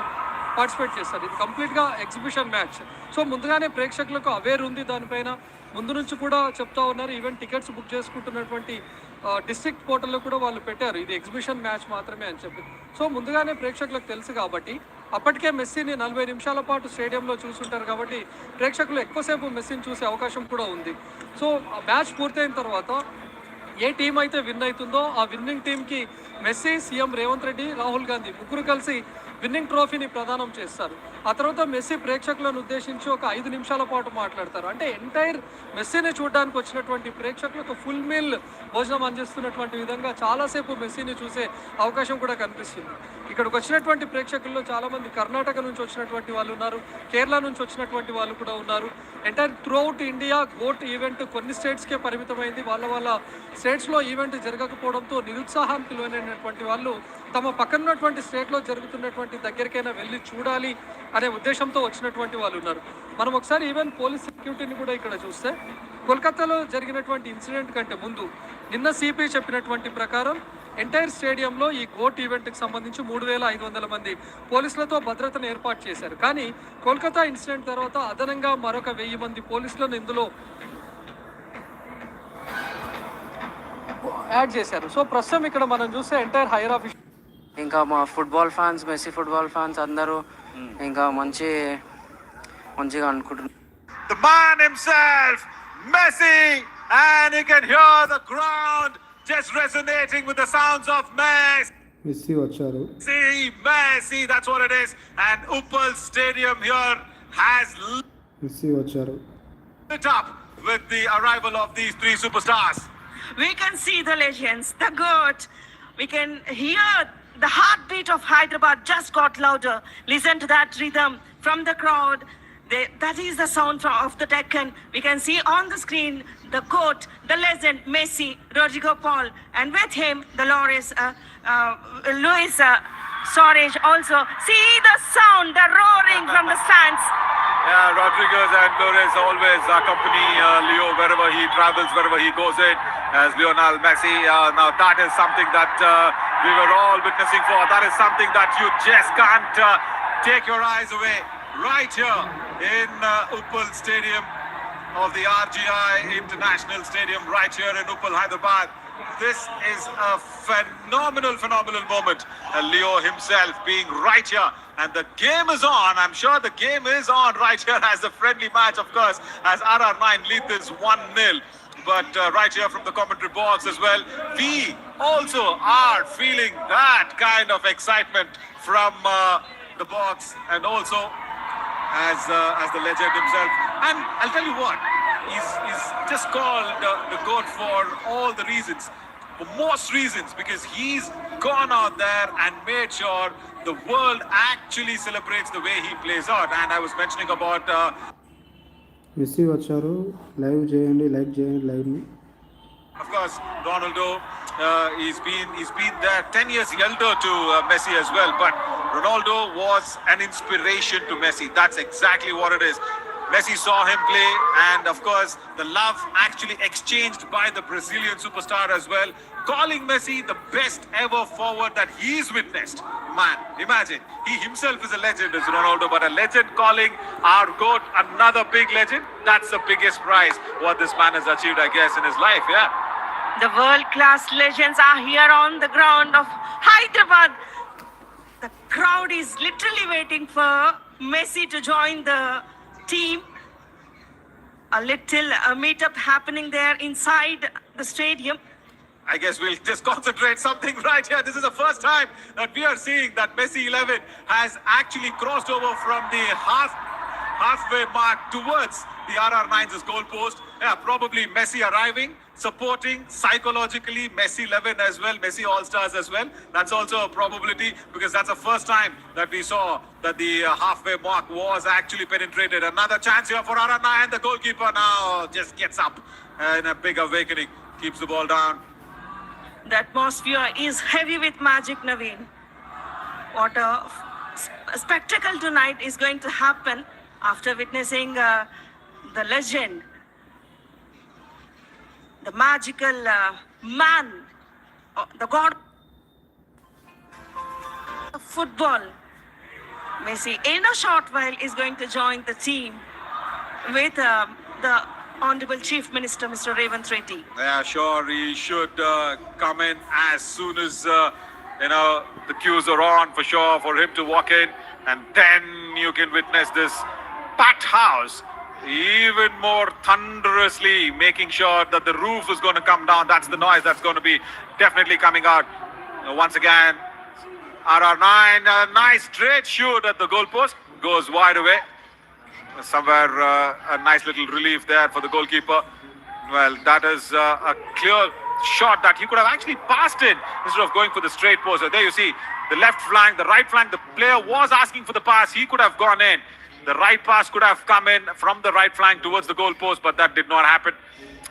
పార్టిసిపేట్ చేస్తారు. ఇది కంప్లీట్గా ఎగ్జిబిషన్ మ్యాచ్. సో ముందుగానే ప్రేక్షకులకు అవేర్ ఉంది దానిపైన. ముందు నుంచి కూడా చెప్తా ఉన్నారు. ఈవెన్ టికెట్స్ బుక్ చేసుకుంటున్నటువంటి డిస్ట్రిక్ట్ పోర్టల్లో కూడా వాళ్ళు పెట్టారు ఇది ఎగ్జిబిషన్ మ్యాచ్ మాత్రమే అని చెప్పి. సో ముందుగానే ప్రేక్షకులకు తెలుసు కాబట్టి అప్పటికే మెస్సీని 40 నిమిషాల పాటు స్టేడియంలో చూస్తుంటారు కాబట్టి ప్రేక్షకులు ఎక్కువసేపు మెస్సీని చూసే అవకాశం కూడా ఉంది. సో ఆ మ్యాచ్ పూర్తయిన తర్వాత ఏ టీం అయితే విన్ అవుతుందో ఆ విన్నింగ్ టీంకి మెస్సీ, సీఎం రేవంత్ రెడ్డి, రాహుల్ గాంధీ ముగ్గురు కలిసి విన్నింగ్ ట్రోఫీని ప్రదానం చేస్తారు. ఆ తర్వాత మెస్సీ ప్రేక్షకులను ఉద్దేశించి ఒక 5 నిమిషాల పాటు మాట్లాడతారు. అంటే ఎంటైర్ మెస్సీని చూడడానికి వచ్చినటువంటి ప్రేక్షకులకు ఫుల్ మీల్ భోజనం అందిస్తున్నటువంటి విధంగా చాలాసేపు మెస్సీని చూసే అవకాశం కూడా కనిపిస్తుంది. ఇక్కడికి వచ్చినటువంటి ప్రేక్షకుల్లో చాలామంది కర్ణాటక నుంచి వచ్చినటువంటి వాళ్ళు ఉన్నారు, కేరళ నుంచి వచ్చినటువంటి వాళ్ళు కూడా ఉన్నారు. Entire throughout India GOAT event కొన్ని స్టేట్స్కే పరిమితమైంది. వాళ్ళ స్టేట్స్లో ఈవెంట్ జరగకపోవడంతో నిరుత్సాహానికి లోనైనటువంటి వాళ్ళు తమ పక్కన ఉన్నటువంటి స్టేట్లో జరుగుతున్నటువంటి దగ్గరికైనా వెళ్ళి చూడాలి అనే ఉద్దేశంతో వచ్చినటువంటి వాళ్ళు ఉన్నారు. మనం ఒకసారి ఈవెన్ పోలీస్ సెక్యూరిటీని కూడా ఇక్కడ చూస్తే కోల్కతాలో జరిగినటువంటి ఇన్సిడెంట్ కంటే ముందు నిన్న సిపి చెప్పినటువంటి ప్రకారం ఎంటైర్ స్టేడియంలో ఈ గోట్ ఈవెంట్కి సంబంధించి 3,500 మంది పోలీసులతో భద్రతను ఏర్పాటు చేశారు. కానీ కోల్కతా ఇన్సిడెంట్ తర్వాత అదనంగా మరొక 1000 మంది పోలీసులను ఇందులో యాడ్ చేశారు. సో ప్రస్తుతం ఇక్కడ మనం చూస్తే ఎంటైర్ హైర్ ఆఫీస్ ఇంకా మా football fans, Messi football fans అందరూ ఇంకా మంచిగా అనుకుంటున్నారు. The man himself, Messi, and you can hear the ground just resonating with the sounds of Messi. Messi వచ్చారు. Messi, that's what it is. And Uppal Stadium here has Messi వచ్చారు. lit up with the arrival of these three superstars. We can see the legends, the GOAT. We can hear the heartbeat of Hyderabad just got louder. Listen to that rhythm from the crowd. That is the sound of the Deccan. We can see on the screen the GOAT, the legend Messi, Rodrigo Paul, and with him the Luis Suarez also. See the sound, the roaring from the stands. Yeah, Rodriguez and Flores always accompany Leo wherever he travels, wherever he goes in, as Lionel Messi. Now that is something that we were all witnessing for. That is something that you just can't take your eyes away. Right here in Uppal Stadium of the RGI International Stadium, right here in Uppal, Hyderabad. This is a phenomenal moment. And Leo himself being right here. And the game is on. I'm sure the game is on right here as a friendly match, of course, as RR9 lead this 1-0. But right here from the commentary box as well, we also are feeling that kind of excitement from the box, and also as the legend himself. And I'll tell you what, he's just called the GOAT for all the reasons, for most reasons, because he's gone out there and made sure the world actually celebrates the way he plays out. And I was mentioning about Messi వచ్చారు. Live చేయండి, like చేయండి లైవ్ని. of course, Ronaldo, he's been there 10 years elder to Messi as well. But Ronaldo was an inspiration to Messi. That's exactly what it is. Messi saw him play, and of course, the love actually exchanged by the Brazilian superstar as well, calling Messi the best ever forward that he's witnessed. Man, imagine, he himself is a legend, is Ronaldo, but a legend calling our GOAT another big legend. That's the biggest prize what this man has achieved, I guess, in his life. Yeah. The world-class legends are here on the ground of Hyderabad. The crowd is literally waiting for Messi to join the team. A little meetup happening there inside the stadium. I guess we'll just concentrate something right here. This is the first time that we are seeing that Messi 11 has actually crossed over from the halfway mark towards the RR9's goal post. Yeah, probably Messi arriving, supporting psychologically Messi 11 as well, Messi All-Stars as well. That's also a probability, because that's the first time that we saw that the halfway mark was actually penetrated. Another chance here for RR9. The goalkeeper now just gets up in a big awakening, keeps the ball down. The atmosphere is heavy with magic, Naveen. What a spectacle tonight is going to happen after witnessing the legend, the magical man, the god of football. Messi, in a short while, is going to join the team with the Honorable Chief Minister, Mr. Revanth Reddy. Yeah, sure. He should come in as soon as the cues are on, for sure, for him to walk in, and then you can witness this packed house even more thunderously, making sure that the roof is going to come down. That's the noise that's going to be definitely coming out. Once again, RR9, a nice straight shoot at the goalpost, goes wide away. Somewhere a nice little relief there for the goalkeeper. Well, that is a clear shot that he could have actually passed in instead of going for the straight post. So there you see the left flank, the right flank. The player was asking for the pass. He could have gone in. The right pass could have come in from the right flank towards the goal post, but that did not happen.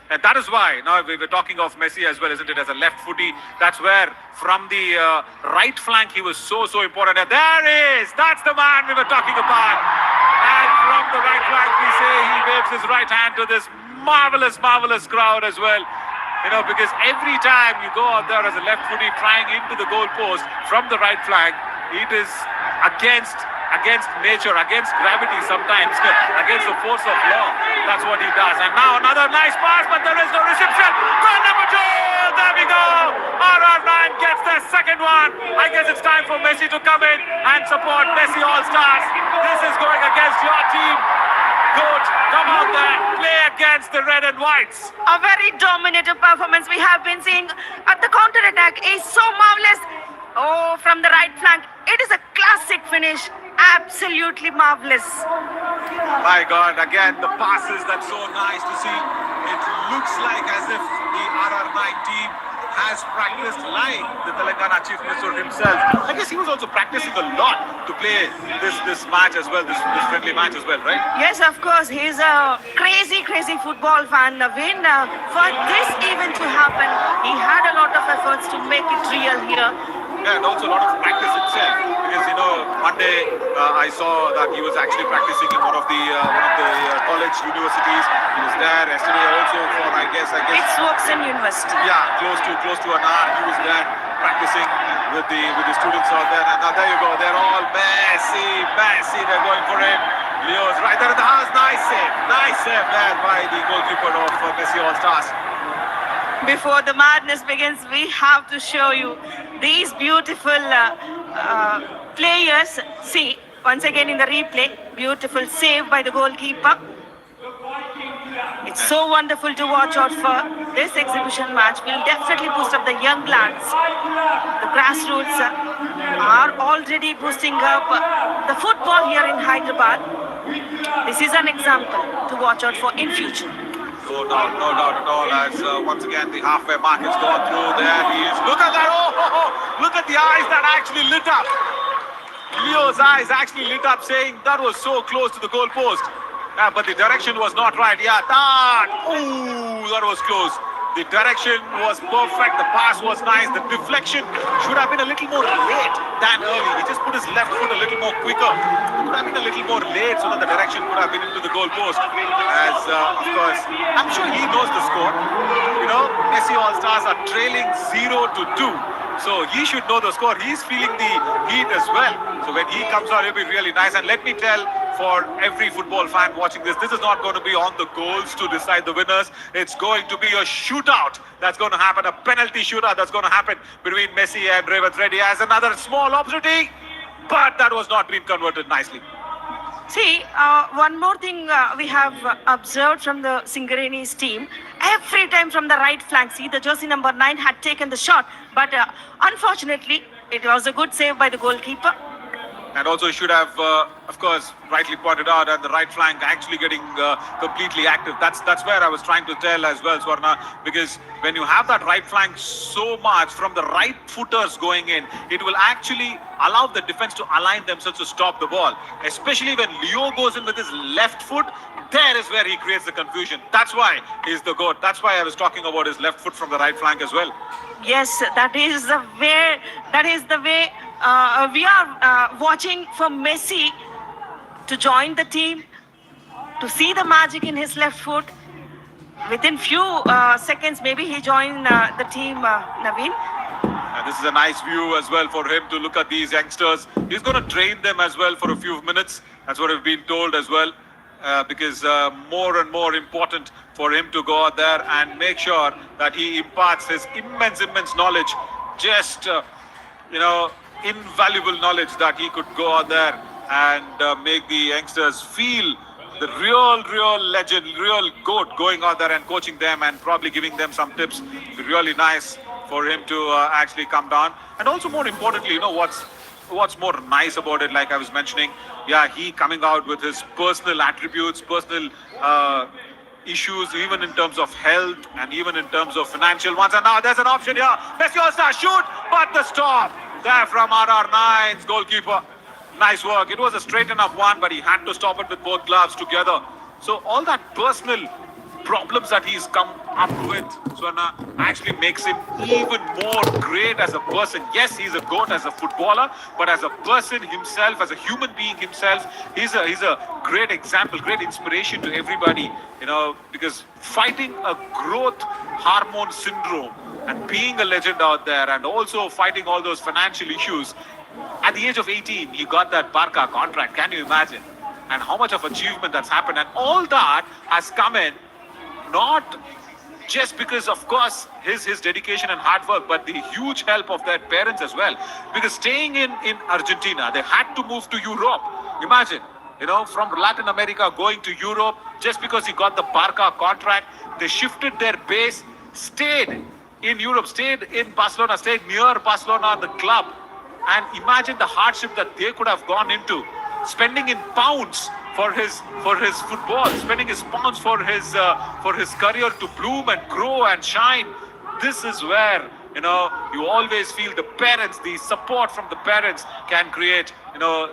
And that is why, now we were talking of Messi as well, isn't it, as a left footy. That's where from the right flank he was so important. And there is, that's the man we were talking about. And from the right flank, we say he waves his right hand to this marvelous crowd as well. Because every time you go out there as a left footy trying into the goal post from the right flank, it is against nature, against gravity sometimes, against the force of law. That's what he does. And now another nice pass, but there is no reception. Goal number 2! There we go! RR9 gets their second one. I guess it's time for Messi to come in and support Messi All-Stars. This is going against your team. Good. Come out there, play against the red and whites. A very dominative performance we have been seeing at the counter-attack is so marvelous. Oh, from the right flank. It is a classic finish. Absolutely marvelous. My God, again, the passes, that's so nice to see. It looks like as if the RR9 team has practiced like the Telangana Chief Minister himself. I guess he was also practicing a lot to play this match as well, this friendly match as well, right? Yes, of course. He's a crazy football fan. Naveen, for this event to happen, he had a lot of efforts to make it real here. Yeah, and also a lot of practice itself. Because Monday I saw that he was actually practicing in one of the college universities. He was there yesterday also for I guess. It's Woxen University. Yeah, close to an hour. He was there practicing with the students out there. And now there you go. They're all Messi. They're going for it. Leo's right there in the house. Nice save there by the goalkeeper of Messi All Stars. Before the madness begins, we have to show you these beautiful players. See, once again in the replay, beautiful save by the goalkeeper. It's so wonderful to watch out for. This exhibition match will definitely boost up the young lads. The grassroots are already boosting up the football here in Hyderabad. This is an example to watch out for in future. No doubt at all. As once again the halfway mark has gone through. There he is. Look at that! Oh, look at the eyes that actually lit up. Leo's eyes actually lit up, saying that was so close to the goal post. But the direction was not right. Yeah, that was close. The direction was perfect. The pass was nice. The deflection should have been a little more late than early. He just put his left foot a little more quicker. It would have been a little more late so that the direction could have been into the goal post. As, of course, I'm sure he knows the score. Messi All Stars are trailing 0-2. So he should know the score. He's feeling the heat as well. So when he comes out, it'll be really nice. And let me tell, for every football fan watching this is not going to be on the goals to decide the winners. It's going to be a shootout that's going to happen, a penalty shootout that's going to happen between Messi and Revanth Reddy. As another small opportunity, but that was not being converted nicely. See, one more thing we have observed from the Singareni's team. Every time from the right flank, see, the jersey number 9 had taken the shot, but unfortunately, it was a good save by the goalkeeper. And also should have, of course, rightly pointed out, at the right flank actually getting completely active. That's where I was trying to tell as well, Swarna, because when you have that right flank so much from the right footers going in, it will actually allow the defense to align themselves to stop the ball. Especially when Leo goes in with his left foot, there is where he creates the confusion. That's why he's the GOAT. That's why I was talking about his left foot from the right flank as well. Yes, that is the way we are watching for Messi to join the team, to see the magic in his left foot. Within few seconds, maybe he joined the team, Naveen. And this is a nice view as well for him to look at these youngsters. He's going to train them as well for a few minutes. That's what we've been told as well. Because more and more important for him to go out there and make sure that he imparts his immense knowledge, just invaluable knowledge, that he could go out there and make the youngsters feel the real legend, real GOAT, going out there and coaching them and probably giving them some tips. It'd be really nice for him to actually come down. And also, more importantly, what's more nice about it, like I was mentioning, he coming out with his personal attributes, personal issues, even in terms of health and even in terms of financial ones. And now there's an option here. Messi All-Star shoot, but the stop there from RR9's goalkeeper. Nice work. It was a straight enough one, but he had to stop it with both gloves together. So all that personal problems that he's come up with, Swarna, actually makes him even more great as a person. Yes, he's a GOAT as a footballer, but as a person himself, as a human being himself, he's a great example, great inspiration to everybody, because fighting a growth hormone syndrome and being a legend out there and also fighting all those financial issues. At the age of 18, he got that Barca contract. Can you imagine? And how much of achievement that's happened. And all that has come in not just because, of course, his dedication and hard work, but the huge help of their parents as well. Because staying in Argentina, they had to move to Europe. Imagine, from Latin America going to Europe, just because he got the Barca contract, they shifted their base, stayed in Europe, stayed in Barcelona, stayed near Barcelona, the club, And imagine the hardship that they could have gone into, spending in pounds for his football, spending his pounds for his career to bloom and grow and shine. This is where you always feel the parents, the support from the parents can create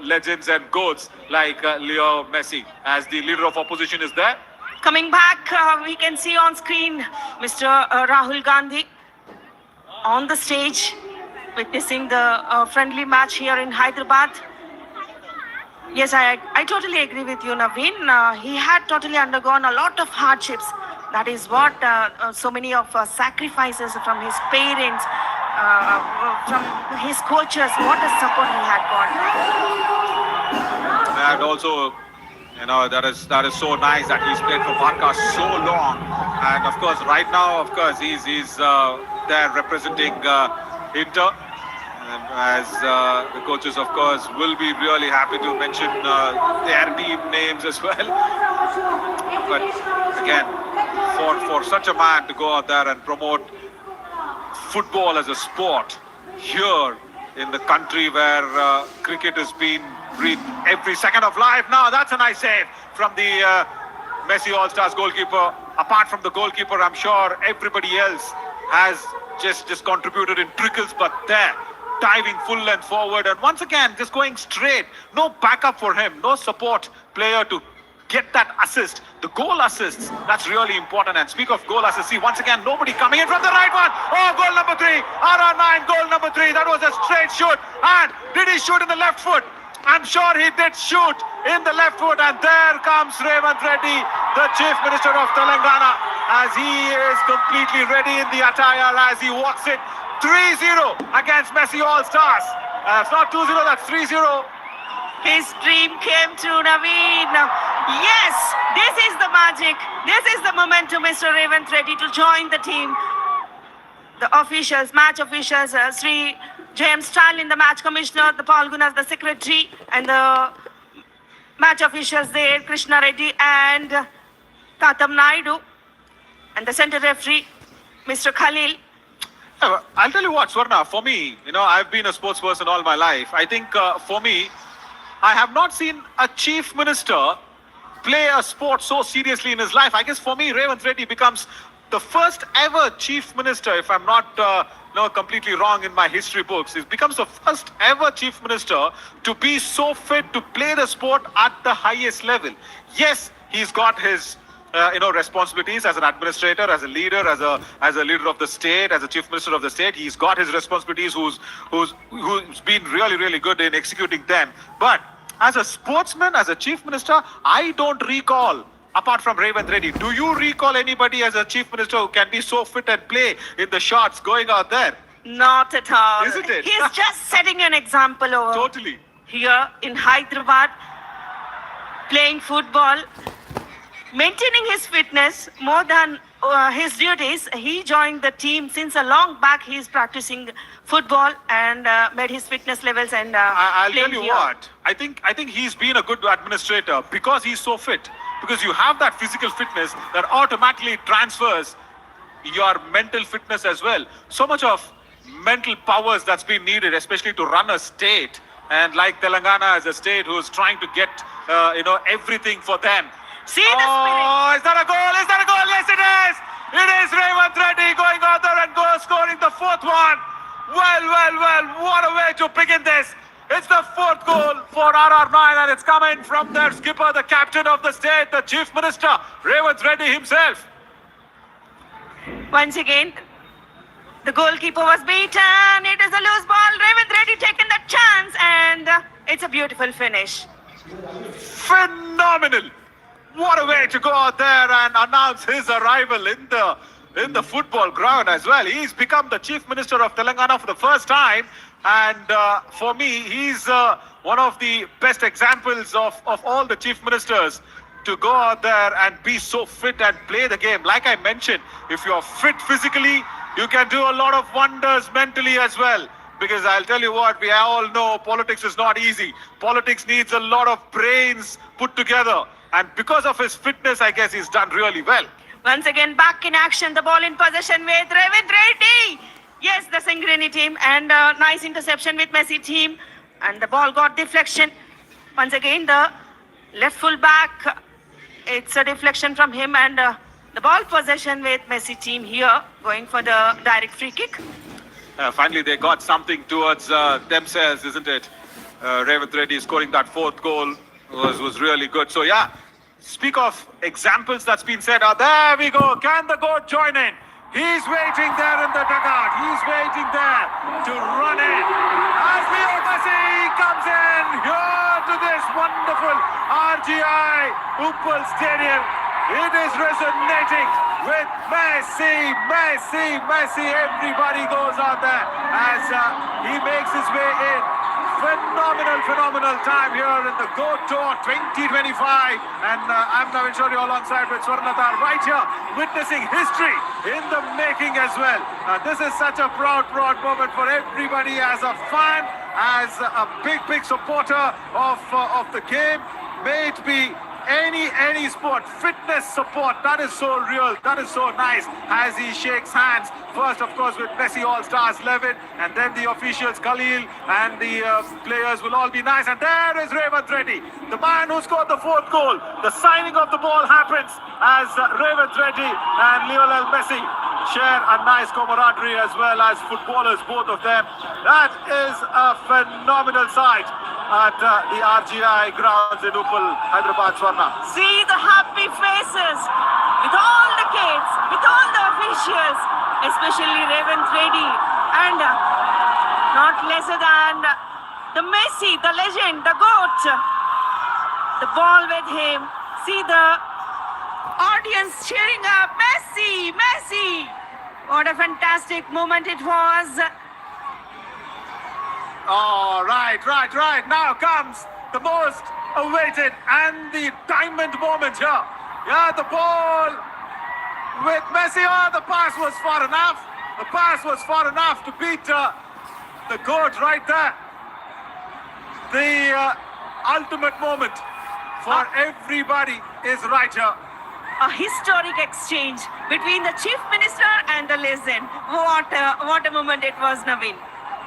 legends and goats like Leo Messi. As the leader of opposition is there. Coming back, we can see on screen Mr. Rahul Gandhi on the stage, witnessing the friendly match here in Hyderabad. Yes, I totally agree with you, Naveen. He had totally undergone a lot of hardships. That is what so many of sacrifices from his parents, from his coaches, what a support he had got. And also, that is so nice that he's played for Barca so long. And of course, right now, of course, he's there representing Inter. As the coaches, of course, will be really happy to mention their team names as well. But again, for such a man to go out there and promote football as a sport here in the country where cricket has been breathed every second of life. Now that's a nice save from the Messi All-Stars goalkeeper. Apart from the goalkeeper, I'm sure everybody else has just contributed in trickles, but there, diving full length forward, and once again just going straight. No backup for him, no support player to get that assist. The goal assists, that's really important. And speak of goal assists, see once again nobody coming in from the right one. Oh, goal number 3, RR9, goal number 3. That was a straight shoot. And did he shoot in the left foot? I'm sure he did shoot in the left foot. And there comes Revanth Reddy, the Chief Minister of Telangana, as he is completely ready in the attire as he walks it. 3-0 against Messi All-Stars. It's not 2-0, that's 3-0. His dream came true, Naveen. Yes, this is the magic. This is the moment to Mr. Revanth Reddy to join the team. The officials, match officials, Sri James Stalin, the match commissioner, the Palgunas, the secretary, and the match officials there, Krishna Reddy and Tatam Naidu, and the center referee, Mr. Khalil. I'll tell you what, Swarna, for me, I've been a sports person all my life. I think for me, I have not seen a chief minister play a sport so seriously in his life. I guess for me, Revanth Reddy becomes the first ever chief minister, if I'm not completely wrong in my history books. He becomes the first ever chief minister to be so fit to play the sport at the highest level. Yes, he's got his responsibilities as an administrator, as a leader, as a leader of the state, as a chief minister of the state. He's got his responsibilities, who's been really, really good in executing them. But as a sportsman, as a chief minister, I don't recall, apart from Revanth Reddy, do you recall anybody as a chief minister who can be so fit and play in the shots going out there? Not at all. Isn't it? He's just setting an example over Totally. here in Hyderabad, playing football, maintaining his fitness more than his duties. He joined the team since a long back. He's practicing football and made his fitness levels. And I'll tell you here. what. I think he's been a good administrator because he's so fit. Because you have that physical fitness that automatically transfers your mental fitness as well. So much of mental powers that's been needed, especially to run a state. And like Telangana as a state who's trying to get everything for them. See the spirit. Is that a goal? Is that a goal? Yes, it is. It is Revanth Reddy going out there and scoring the 4th one. Well, what a way to begin this. It's the 4th goal for RR9, and it's coming from their skipper, the captain of the state, the chief minister, Revanth Reddy himself. Once again, the goalkeeper was beaten. It is a loose ball. Revanth Reddy taking the chance, and it's a beautiful finish. Phenomenal. What a way to go out there and announce his arrival in the football ground as well. He's become the chief minister of Telangana for the first time. And for me, he's one of the best examples of all the chief ministers to go out there and be so fit and play the game. Like I mentioned, if you're fit physically, you can do a lot of wonders mentally as well. Because I'll tell you what, we all know politics is not easy. Politics needs a lot of brains put together. And because of his fitness, I guess he's done really well. Once again, back in action, the ball in possession with Revanth Reddy. Yes, the Singreni team, and nice interception with Messi team, and the ball got deflection. Once again, the left full back, it's a deflection from him, and the ball possession with Messi team here, going for the direct free kick. Finally, they got something towards themselves, isn't it? Revanth Reddy scoring that fourth goal was really good. So yeah, speak of examples that's been said. There we go. Can the goat join in? He's waiting there in the dugout. He's waiting there to run in. As Leo Messi comes in here to this wonderful RGI Uppal Stadium. It is resonating with Messi, Messi, Messi. Everybody goes out there as he makes his way in. Phenomenal time here in the Go Tour 2025. And I'm Navin Shorty alongside with Swarnata right here, witnessing history in the making as well. This is such a proud moment for everybody as a fan, as a big supporter of the game. May it be any sport, fitness support, that is so real, that is so nice as he shakes hands. First, of course, with Messi All-Stars 11, and then the officials, Khalil, and the players will all be nice. And there is Revanth Reddy, the man who scored the fourth goal. The signing of the ball happens as Revanth Reddy and Lionel Messi share a nice camaraderie as well as footballers, both of them. That is a phenomenal sight at the RGI grounds in Uppal, Hyderabad, Swarna. See the happy faces with all the kids, with all the officials, especially Revanth Reddy, and not lesser than the Messi, the legend, the GOAT. The ball with him. See the audience cheering up, Messi, Messi. What a fantastic moment it was. Oh, right. Now comes the most awaited and the diamond moment here. Yeah, the ball with Messi. Oh, the pass was far enough. The pass was far enough to beat the GOAT right there. The ultimate moment for everybody is right here. A historic exchange between the Chief Minister and the legend. What a moment it was, Naveen.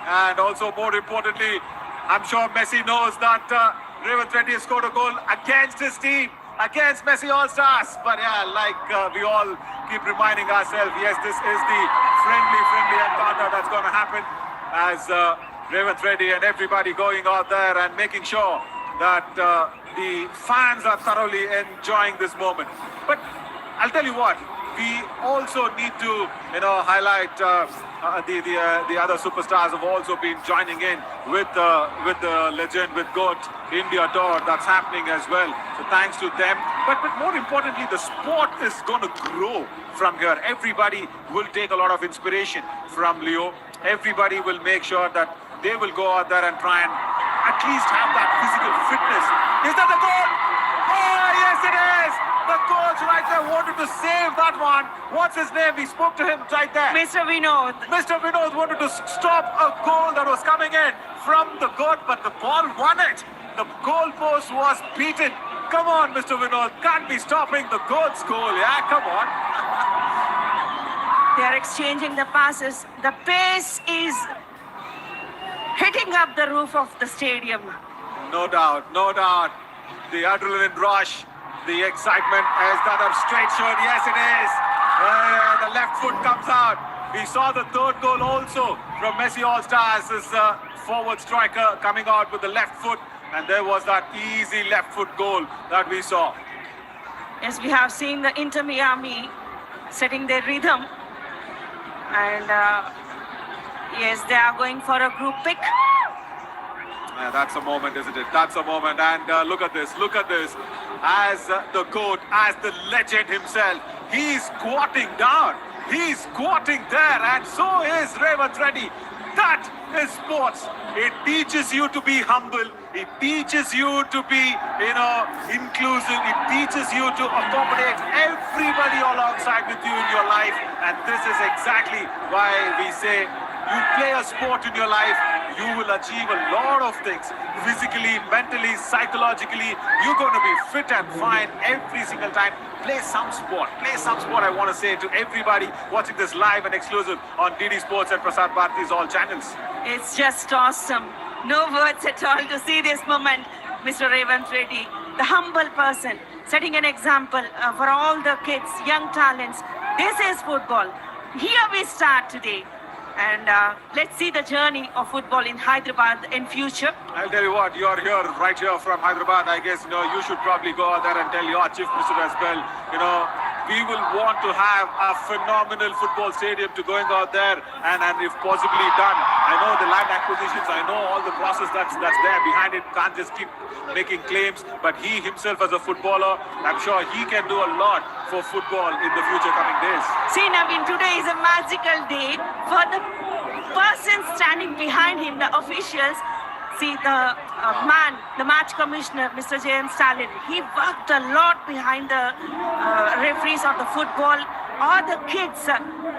And also, more importantly, I'm sure Messi knows that Revanth Reddy has scored a goal against his team, against Messi All-Stars. But yeah, like we all keep reminding ourselves, yes, this is the friendly encounter that's going to happen as Revanth Reddy and everybody going out there and making sure that the fans are thoroughly enjoying this moment. But I'll tell you what, we also need to, highlight the other superstars have also been joining in with the legend, with GOAT India tour that's happening as well. So thanks to them. But more importantly, the sport is going to grow from here. Everybody will take a lot of inspiration from Leo. Everybody will make sure that they will go out there and try and at least have that physical fitness. Is that the goal? Oh, yes it is! The coach right there wanted to save that one. What's his name? We spoke to him right there. Mr. Vinod. Mr. Vinod wanted to stop a goal that was coming in from the GOAT, but the ball won it. The goalpost was beaten. Come on, Mr. Vinod. Can't be stopping the GOAT's goal. Yeah, come on. They are exchanging the passes. The pace is hitting up the roof of the stadium. No doubt. The adrenaline rush, the excitement has done a straight shot. Yes, it is. The left foot comes out. We saw the third goal also from Messi All-Stars, his forward striker coming out with the left foot. And there was that easy left foot goal that we saw. Yes, we have seen the Inter Miami setting their rhythm. And yes, they are going for a group pick. Yeah, that's a moment, isn't it? That's a moment. And look at this. As the GOAT, as the legend himself, he's squatting down. He's squatting there. And so is Revanth Reddy. That is sports. It teaches you to be humble. It teaches you to be, inclusive. It teaches you to accommodate everybody alongside with you in your life. And this is exactly why we say you play a sport in your life, you will achieve a lot of things. Physically, mentally, psychologically, you're going to be fit and fine every single time. Play some sport. Play some sport, I want to say to everybody watching this live and exclusive on DD Sports and Prasad Bharati's all channels. It's just awesome. No words at all to see this moment. Mr. Revanth Reddy, the humble person, setting an example for all the kids, young talents. This is football. Here we start today. And let's see the journey of football in Hyderabad in future. I'll tell you what, you're here, right here from Hyderabad. I guess, you should probably go out there and tell your chief minister as well. We will want to have a phenomenal football stadium to going out there and if possibly done. I know the land acquisitions, I know all the process that's there behind it. Can't just keep making claims, but he himself as a footballer, I'm sure he can do a lot for football in the future coming days. See, Naveen, today is a magical day for the person standing behind him, the officials. See, the the match commissioner, Mr. J.M. Stalin, he worked a lot behind the referees of the football or the kids.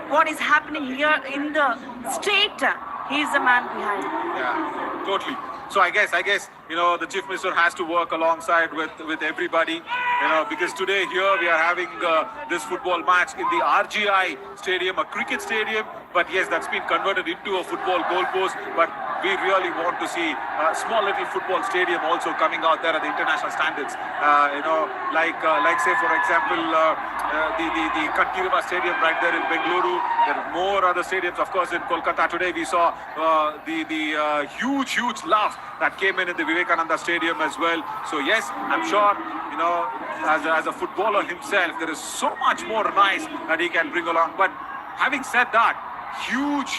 What is happening here in the state, he's the man behind. Yeah, totally. So I guess, the chief minister has to work alongside with everybody, because today here we are having this football match in the RGI stadium, a cricket stadium, but yes, that's been converted into a football goalpost, but we really want to see a small little football stadium also coming out there at the international standards. Like say for example, the Kantirava Stadium right there in Bengaluru. There are more other stadiums, of course, in Kolkata. Today we saw the huge love that came in the Vivekananda Stadium as well. So yes, I'm sure, as a footballer himself, there is so much more nice that he can bring along. But having said that, huge,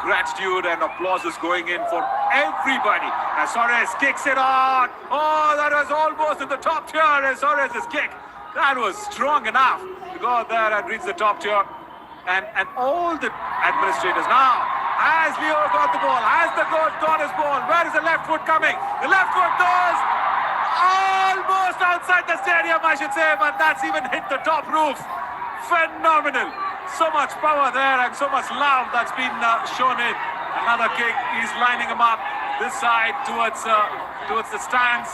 gratitude and applause is going in for everybody. As Suarez kicks it on. Oh, that was almost in the top tier as Suarez's kick. That was strong enough to go out there and reach the top tier. And all the administrators now, has Leo got the ball? Has the coach got his ball? Where is the left foot coming? The left foot goes almost outside the stadium, I should say, but that's even hit the top roof. Phenomenal. So much power there and so much love that's been shown in. Another kick, he's lining him up this side towards the stands.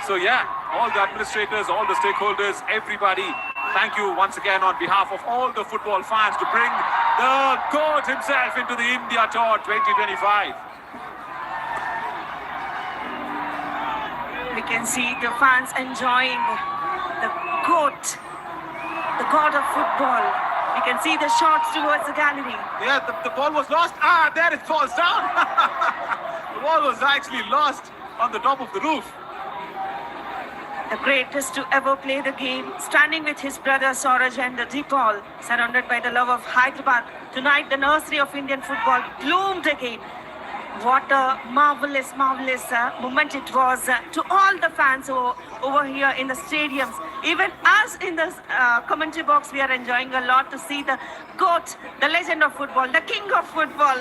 So yeah, all the administrators, all the stakeholders, everybody, thank you once again on behalf of all the football fans to bring the GOAT himself into the India Tour 2025. We can see the fans enjoying the GOAT, the God of football. We can see the shots towards the gallery. Yeah, the ball was lost. There it falls down. The ball was actually lost on the top of the roof. The greatest to ever play the game, standing with his brother Sauraj and Deepal, surrounded by the love of Hyderabad. Tonight, the nursery of Indian football bloomed again. What a marvelous moment it was to all the fans over here in the stadiums. Even us in the commentary box, we are enjoying a lot to see the GOAT, the legend of football, the king of football.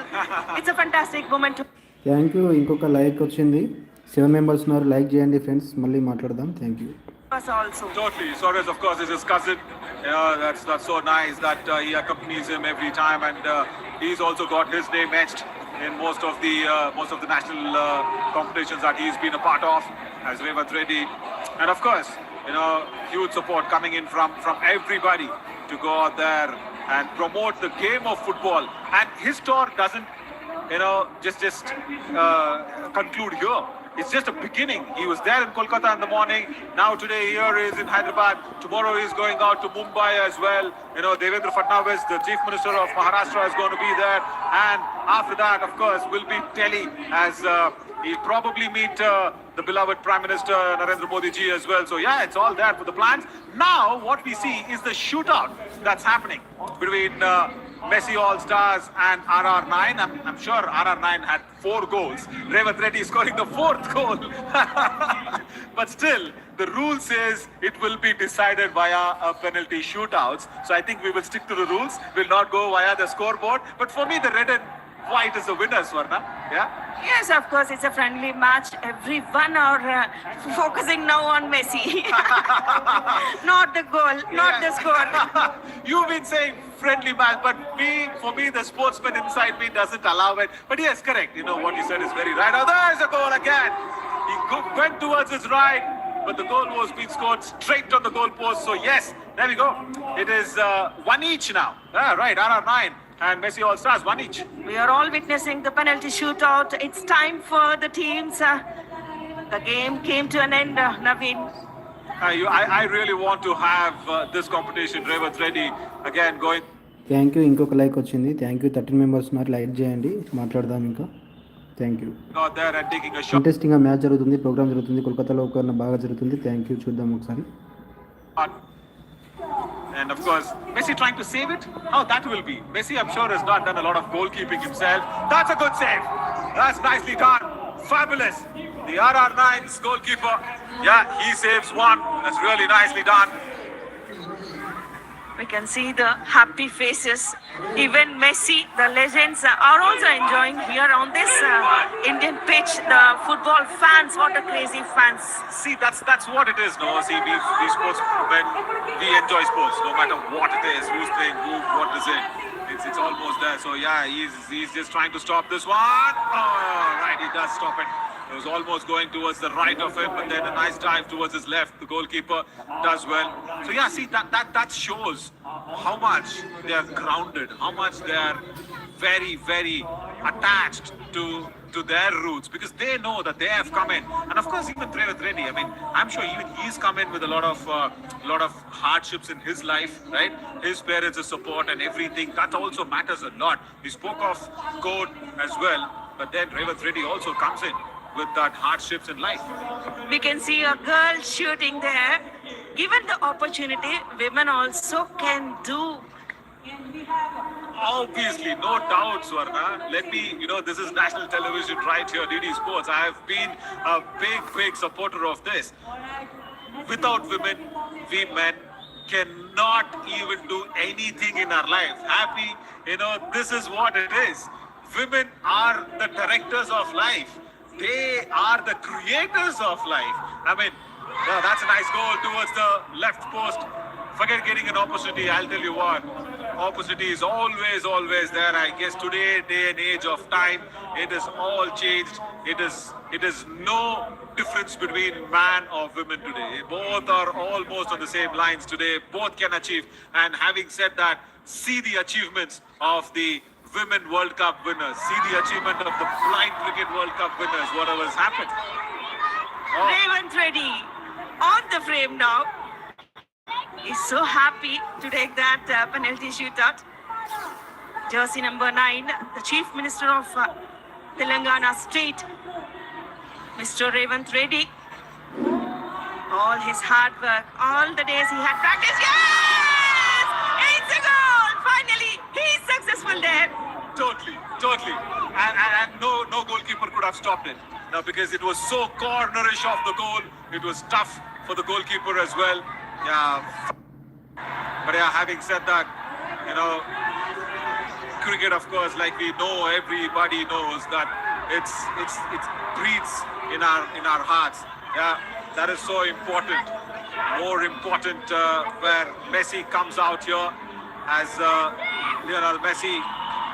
It's a fantastic moment. Thank you. ఇంకొక like వచ్చింది. 7 members ఉన్నారు. Like చేయండి friends. మళ్ళీ మాట్లాడదాం. Thank you. Us also. Totally. Suarez, of course, is his cousin. That's so nice that he accompanies him every time, and he's also got his name etched in most of the national competitions that he's been a part of as Revanth Reddy. And of course, huge support coming in from everybody to go out there and promote the game of football. And his tour doesn't, just conclude here. It's just a beginning. He was there in Kolkata in the morning. Now today here he is in Hyderabad. Tomorrow he is going out to Mumbai as well. Devendra Fadnavis, the Chief Minister of Maharashtra, is going to be there. And after that, of course, will be Delhi as he'll probably meet the beloved Prime Minister Narendra Modi ji as well. So yeah, it's all there for the plans. Now what we see is the shootout that's happening between Messi All-Stars and RR9. I'm sure RR9 had 4 goals. Revanth Reddy is scoring the 4th goal. But still, the rule says it will be decided via a penalty shootouts. So I think we will stick to the rules. We'll not go via the scoreboard. But for me, the red and white is the winner, Swarna. Yeah? Yes, of course, it's a friendly match. Everyone are focusing now on Messi. Not the goal, not the score. You've been saying friendly match, but for me, the sportsman inside me doesn't allow it. But yes, correct. You know what you said is very right. Oh, there's a goal again. He went towards his right, but the goal was being scored straight on the goal post. So yes, there we go. It is one each now. Right, RR9 and Messi All Stars, one each. We are all witnessing the penalty shootout. It's time for the teams. The game came to an end, Naveen. I really want to have this competition. Revath Reddy again going. Thank you. ఇంకొక like వచ్చింది. Thank you. 13 members ఉన్నారు. Like చేయండి, మాట్లాడదాం ఇంకా. Thank you. Out there and taking a shot. ఇంట్రెస్టింగ్గా match జరుగుతుంది, programme జరుగుతుంది, కోల్కతాలో ఒక బాగా జరుగుతుంది. Thank you. చూద్దాం ఒకసారి. And of course, Messi trying to save it. How that will be. Messi, I'm sure, has not done a lot of goalkeeping himself. That's a good save. That's nicely done. Fabulous. The RR9's goalkeeper. Yeah, he saves one. That's really nicely done. We can see the happy faces. Even Messi, the legends, are also enjoying here on this Indian pitch. The football fans, what a crazy fans. See, that's what it is, no? See, we sports, when we enjoy sports, no matter what it is, who's playing who, what is it. It's almost there. So yeah, he's just trying to stop this one. Oh, right, he does stop it. It was almost going towards the right of him, but then a nice dive towards his left. The goalkeeper does well. So yeah, see, that shows how much they are grounded, how much they are very, very attached to their roots, because they know that they have come in. And of course, even Revath Reddy, I mean, I'm sure even he's come in with a lot of hardships in his life, right? His parents' support and everything, that also matters a lot. We spoke of code as well, but then Revath Reddy also comes in with that hardships in life. We can see a girl shooting there. Given the opportunity, women also can do. Obviously, no doubt, Swarna. Let me, this is national television right here, DD Sports. I have been a big supporter of this. Without women, we men cannot even do anything in our life. Happy, this is what it is. Women are the directors of life. They are the creators of life. I mean, yeah, that's a nice goal towards the left post. Forget getting an opportunity, I'll tell you what. Opportunity is always there. I guess today, day and age of time, it is all changed. It is no difference between man or women today. Both are almost on the same lines today. Both can achieve. And having said that, see the achievements of the Women World Cup winners. See the achievement of the Blind Cricket World Cup winners. Whatever has happened. Oh. Revath Reddy on the frame now. He's so happy to take that penalty shootout. Jersey number 9, the Chief Minister of Telangana State, Mr. Revath Reddy. All his hard work, all the days he had practiced. Yes! It's a goal! Finally, he's successful there. Totally. And no goalkeeper could have stopped it. Now, because it was so cornerish off the goal, it was tough for the goalkeeper as well. Yeah. But yeah, having said that, cricket, of course, like we know, everybody knows that it breathes in our hearts. Yeah, that is so important. More important where Messi comes out here as Lionel Messi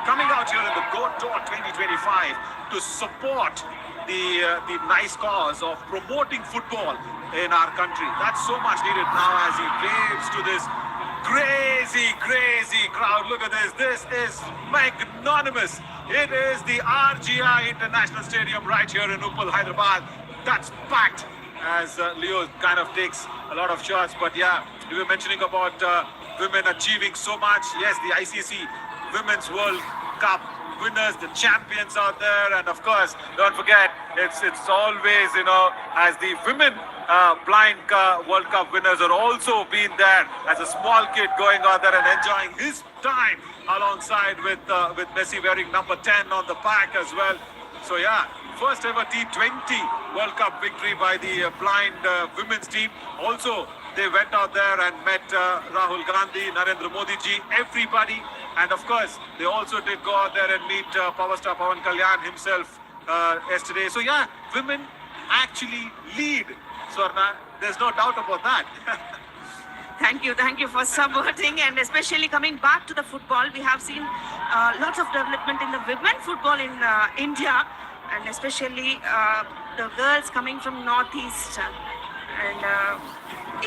coming out here in the Goat Tour 2025 to support the nice cause of promoting football in our country. That's so much needed now as he waves to this crazy crowd. Look at this. This is magnanimous. It is the RGI International Stadium right here in Uppal, Hyderabad. That's packed as Leo kind of takes a lot of shots. But yeah, we were mentioning about women achieving so much. Yes, the ICC Women's World Cup winners, the champions out there, and of course, don't forget, it's always, as the women blind World Cup winners are also been there as a small kid going out there and enjoying his time alongside with Messi wearing number 10 on the back as well. So yeah, first ever T20 World Cup victory by the blind women's team. Also, they went out there and met Rahul Gandhi, Narendra Modi ji, everybody. And of course, they also did go out there and meet Power Star Pawan Kalyan himself yesterday. So yeah, women actually lead, Swarna. There's no doubt about that. Thank you for supporting, and especially coming back to the football. We have seen lots of development in the women football in India, and especially the girls coming from Northeast. And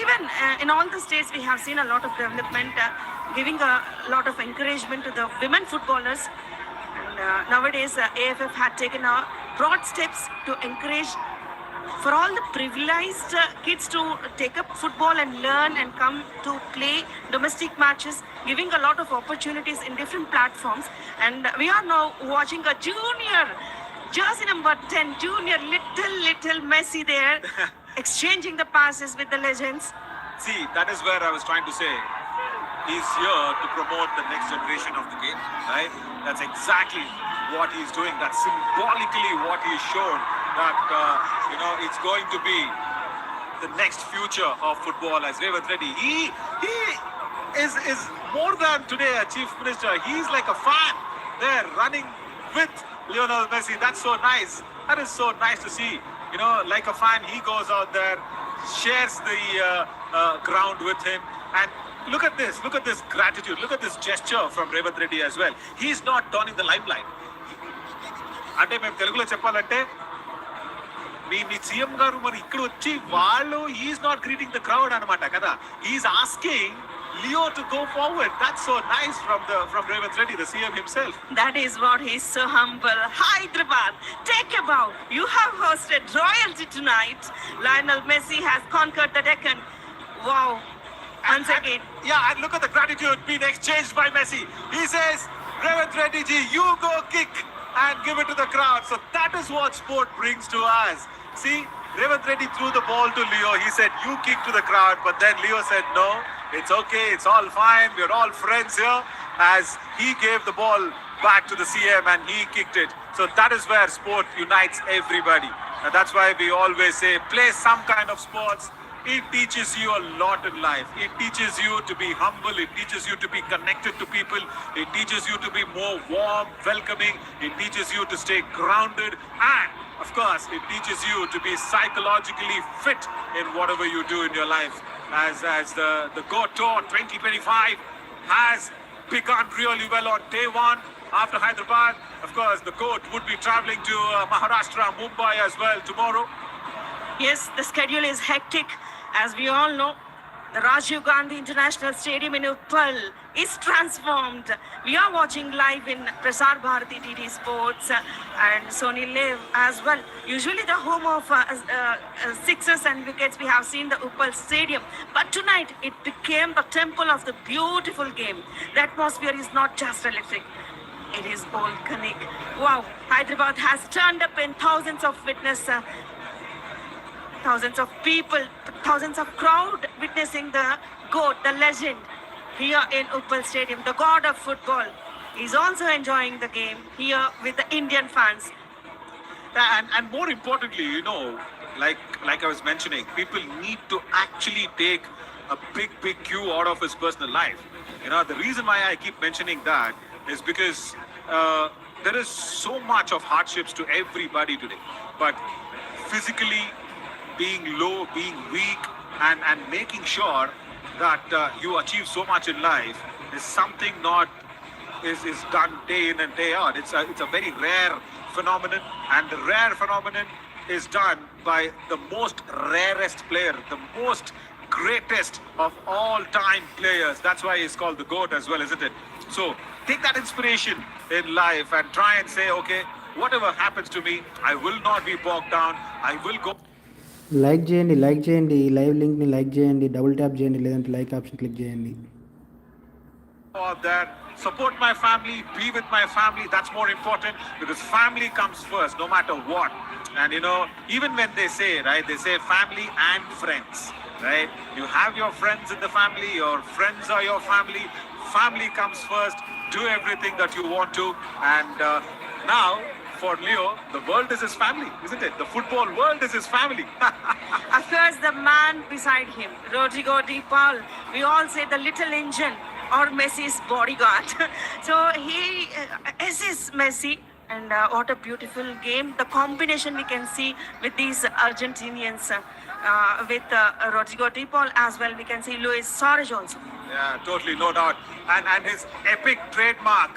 even in all the states, we have seen a lot of development, giving a lot of encouragement to the women footballers. And nowadays, AFF had taken broad steps to encourage for all the privileged kids to take up football and learn and come to play domestic matches, giving a lot of opportunities in different platforms. And we are now watching a junior, jersey number 10, junior little Messi there, exchanging the passes with the legends. See, that is where I was trying to say. He's here to promote the next generation of the game, right? That's exactly what he's doing. That's symbolically what he's shown, that, it's going to be the next future of football as Revath Reddy. He is more than today a chief minister. He's like a fan there running with Lionel Messi. That's so nice. That is so nice to see. Like a fan, he goes out there, shares the ground with him, and look at this gratitude, look at this gesture from Revath Reddy as well. He's not turning the limelight. అంటే మేము తెలుగులో చెప్పాలంటే మీ CM గారు మరి ఇక్కడ వచ్చి వాళ్ళు is not greeting the crowd అన్నమాట కదా. Is asking Leo to go forward. That's so nice from Revath Reddy, the CM himself. That is what he's so humble. Hyderabad, take a bow. You have hosted royalty tonight. Lionel Messi has conquered the Deccan. Wow. Once again. And look at the gratitude being exchanged by Messi. He says, Revath Reddy ji, you go kick and give it to the crowd. So that is what sport brings to us. See, Revath Reddy threw the ball to Leo. He said, you kick to the crowd. But then Leo said, no, it's okay. It's all fine. We're all friends here. As he gave the ball back to the CM and he kicked it. So that is where sport unites everybody. And that's why we always say, play some kind of sports. It teaches you a lot in life. It teaches you to be humble. It teaches you to be connected to people. It teaches you to be more warm, welcoming. It teaches you to stay grounded. And, of course, it teaches you to be psychologically fit in whatever you do in your life. As the Go Tour 2025 has begun really well on day one after Hyderabad. Of course, the coach would be traveling to Maharashtra, Mumbai as well tomorrow. Yes, the schedule is hectic. As we all know, the Rajiv Gandhi International Stadium in Uppal is transformed. We are watching live in Prasar Bharati DD Sports and Sony Live as well. Usually the home of sixes and wickets, we have seen the Uppal Stadium. But tonight, it became the temple of the beautiful game. The atmosphere is not just electric. It is volcanic. Wow, Hyderabad has turned up in thousands of thousands of people, thousands of crowd witnessing the GOAT, the legend, here in Uppal Stadium, the god of football. He's also enjoying the game here with the Indian fans. And more importantly, like I was mentioning, people need to actually take a big cue out of his personal life. The reason why I keep mentioning that is because there is so much of hardships to everybody today. But physically, being low, being weak, and making sure that you achieve so much in life is something is done day in and day out. It's a very rare phenomenon, and the rare phenomenon is done by the most rarest player, the most greatest of all time players. That's why he's called the GOAT as well, isn't it? So take that inspiration in life and try and say, okay, whatever happens to me, I will not be bogged down. I will go. Like చేయండి live లింక్ని like చేయండి, double tap చేయండి, లేదంటే like option click చేయండి. Out there, support my family, be with my family. That's more important, because family comes first, no matter what. And even when they say, right, they say family and friends, right? You have your friends in the family, your friends are your family. Family comes first. Do everything that you want to. And now, for Leo, the world is his family, isn't it? The football world is his family. Of course, the man beside him, Rodrigo de Paul, we all say the little engine or Messi's bodyguard. So he assists Messi, and what a beautiful game. The combination we can see with these Argentinians. with Rodrigo De Paul as well. We can see Luis Suarez also. Yeah, totally, no doubt. And his epic trademark,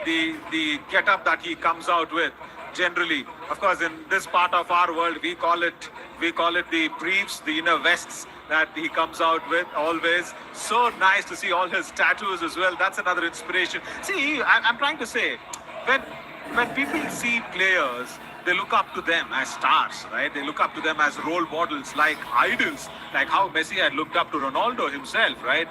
the getup that he comes out with. Generally, of course, in this part of our world, we call it the briefs, the inner vests that he comes out with always. So nice to see all his tattoos as well. That's another inspiration. See, I'm trying to say, when people see players, they look up to them as stars, right? They look up to them as role models, like idols, like how Messi had looked up to Ronaldo himself, right?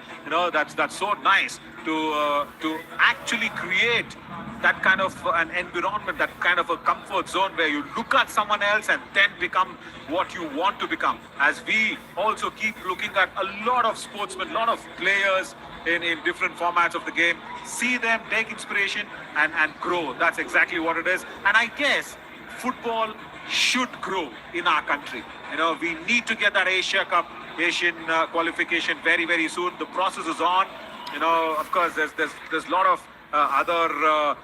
That's so nice to actually create that kind of an environment, that kind of a comfort zone where you look at someone else and then become what you want to become. As we also keep looking at a lot of sportsmen, a lot of players in different formats of the game, see them, take inspiration and grow. That's exactly what it is. And I guess football should grow in our country. We need to get that Asian qualification very, very soon. The process is on. Of course, there's a lot of other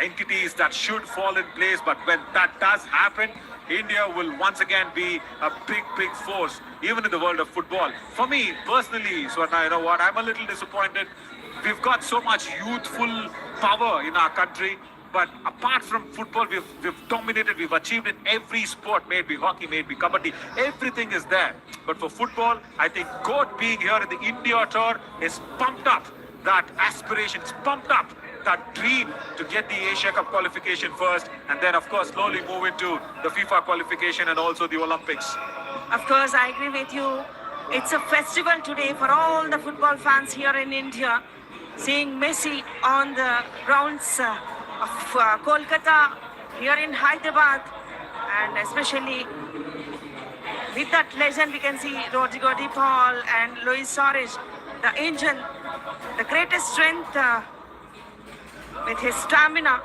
entities that should fall in place, but when that does happen, India will once again be a big force, even in the world of football. For me personally, Swarna, you know what, I'm a little disappointed. We've got so much youthful power in our country, but apart from football, we've dominated, we've achieved in every sport, may it be hockey, may it be kabaddi, everything is there. But for football, I think GOAT being here in the India tour is pumped up that aspiration, it's pumped up that dream to get the Asia Cup qualification first, and then of course slowly move into the FIFA qualification and also the Olympics. Of course, I agree with you. It's a festival today for all the football fans here in India. Seeing Messi on the grounds of Kolkata, here in Hyderabad, and especially with that legend, we can see Rodrigo De Paul and Luis Suarez, the engine, the greatest strength with his stamina.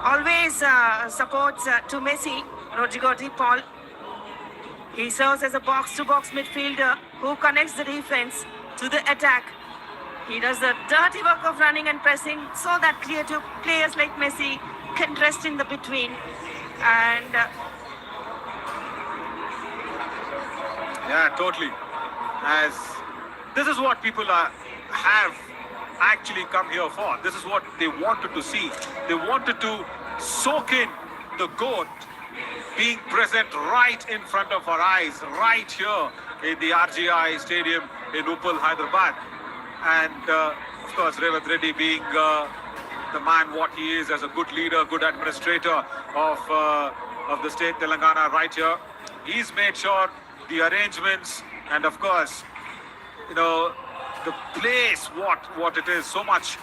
Always supports to Messi, Rodrigo De Paul. He serves as a box-to-box midfielder who connects the defense to the attack. He does the dirty work of running and pressing so that creative players like Messi can rest in the between. And yeah, totally. As this is what people have actually come here for. This is what they wanted to see. They wanted to soak in the GOAT being present right in front of our eyes, right here in the RGI Stadium in Uppal, Hyderabad. And of course, Revanth Reddy being the man what he is as a good leader, good administrator of the state Telangana right here. He's made sure the arrangements and of course, the place what it is, so much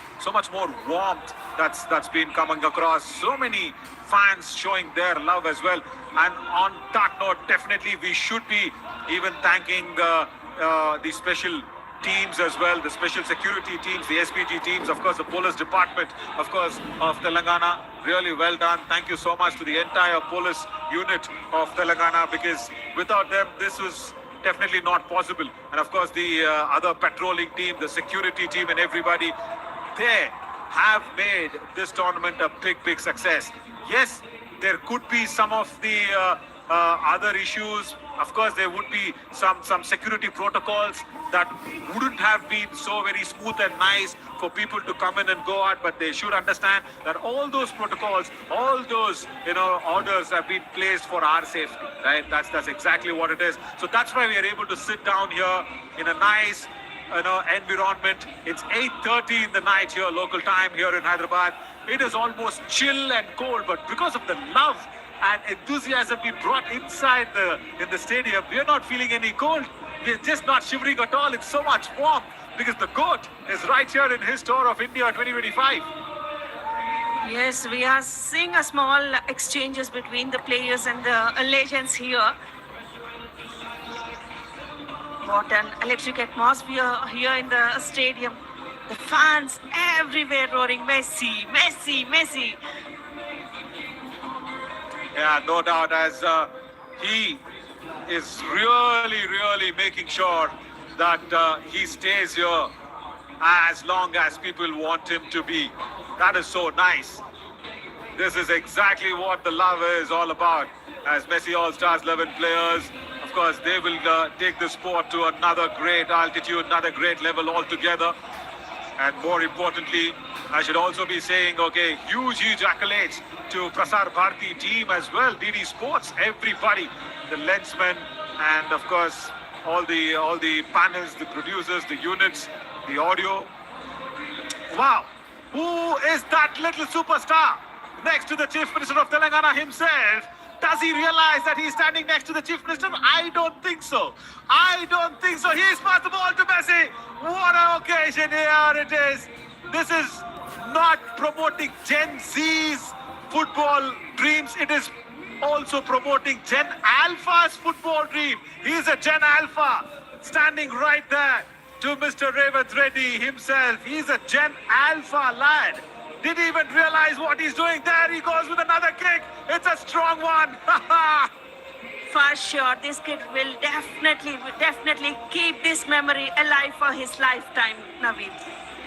more warmth that's been coming across. So many fans showing their love as well. And on that note, definitely we should be even thanking the special teams as well, the special security teams, the SPG teams, of course the police department, of course, of Telangana. Really well done. Thank you so much to the entire police unit of Telangana, because without them this was definitely not possible. And of course the other patrolling team, the security team and everybody, they have made this tournament a big success. Yes, there could be some of the other issues. Of course, there would be some security protocols that wouldn't have been so very smooth and nice for people to come in and go out, but they should understand that all those protocols, all those orders have been placed for our safety, right? That's exactly what it is. So that's why we are able to sit down here in a nice environment. It's 8:30 in the night here, local time here in Hyderabad. It is almost chill and cold, but because of the love and enthusiasm we brought inside in the stadium, we are not feeling any cold. We're just not shivering at all. It's so much warm because the GOAT is right here in his tour of India 2025. yes, we are seeing a small exchanges between the players and the legends here. What an electric atmosphere here in the stadium. The fans everywhere roaring Messi, Messi, Messi. Yeah, no doubt, as he is really making sure that he stays here as long as people want him to be. That is so nice. This is exactly what the love is all about. as Messi All-Stars 11 players. Of course, they will take the sport to another great altitude, another great level altogether. And more importantly, I should also be saying, okay, huge accolades to Prasar Bharati team as well, DD Sports, everybody, the lensmen, and of course, all the panels, the producers, the units, the audio. Wow, who is that little superstar next to the Chief Minister of Telangana himself? Does he realize that he's standing next to the Chief Minister? I don't think so. I don't think so. He's passed the ball to Messi. What an occasion here it is. This is not promoting Gen Z's football dreams. It is also promoting Gen Alpha's football dream. He's a Gen Alpha standing right there to Mr. Revath Reddy himself. He's a Gen Alpha lad. Didn't even realize what he's doing. There he goes with another kick. It's a strong one. For sure, this kid will definitely keep this memory alive for his lifetime, Naveed.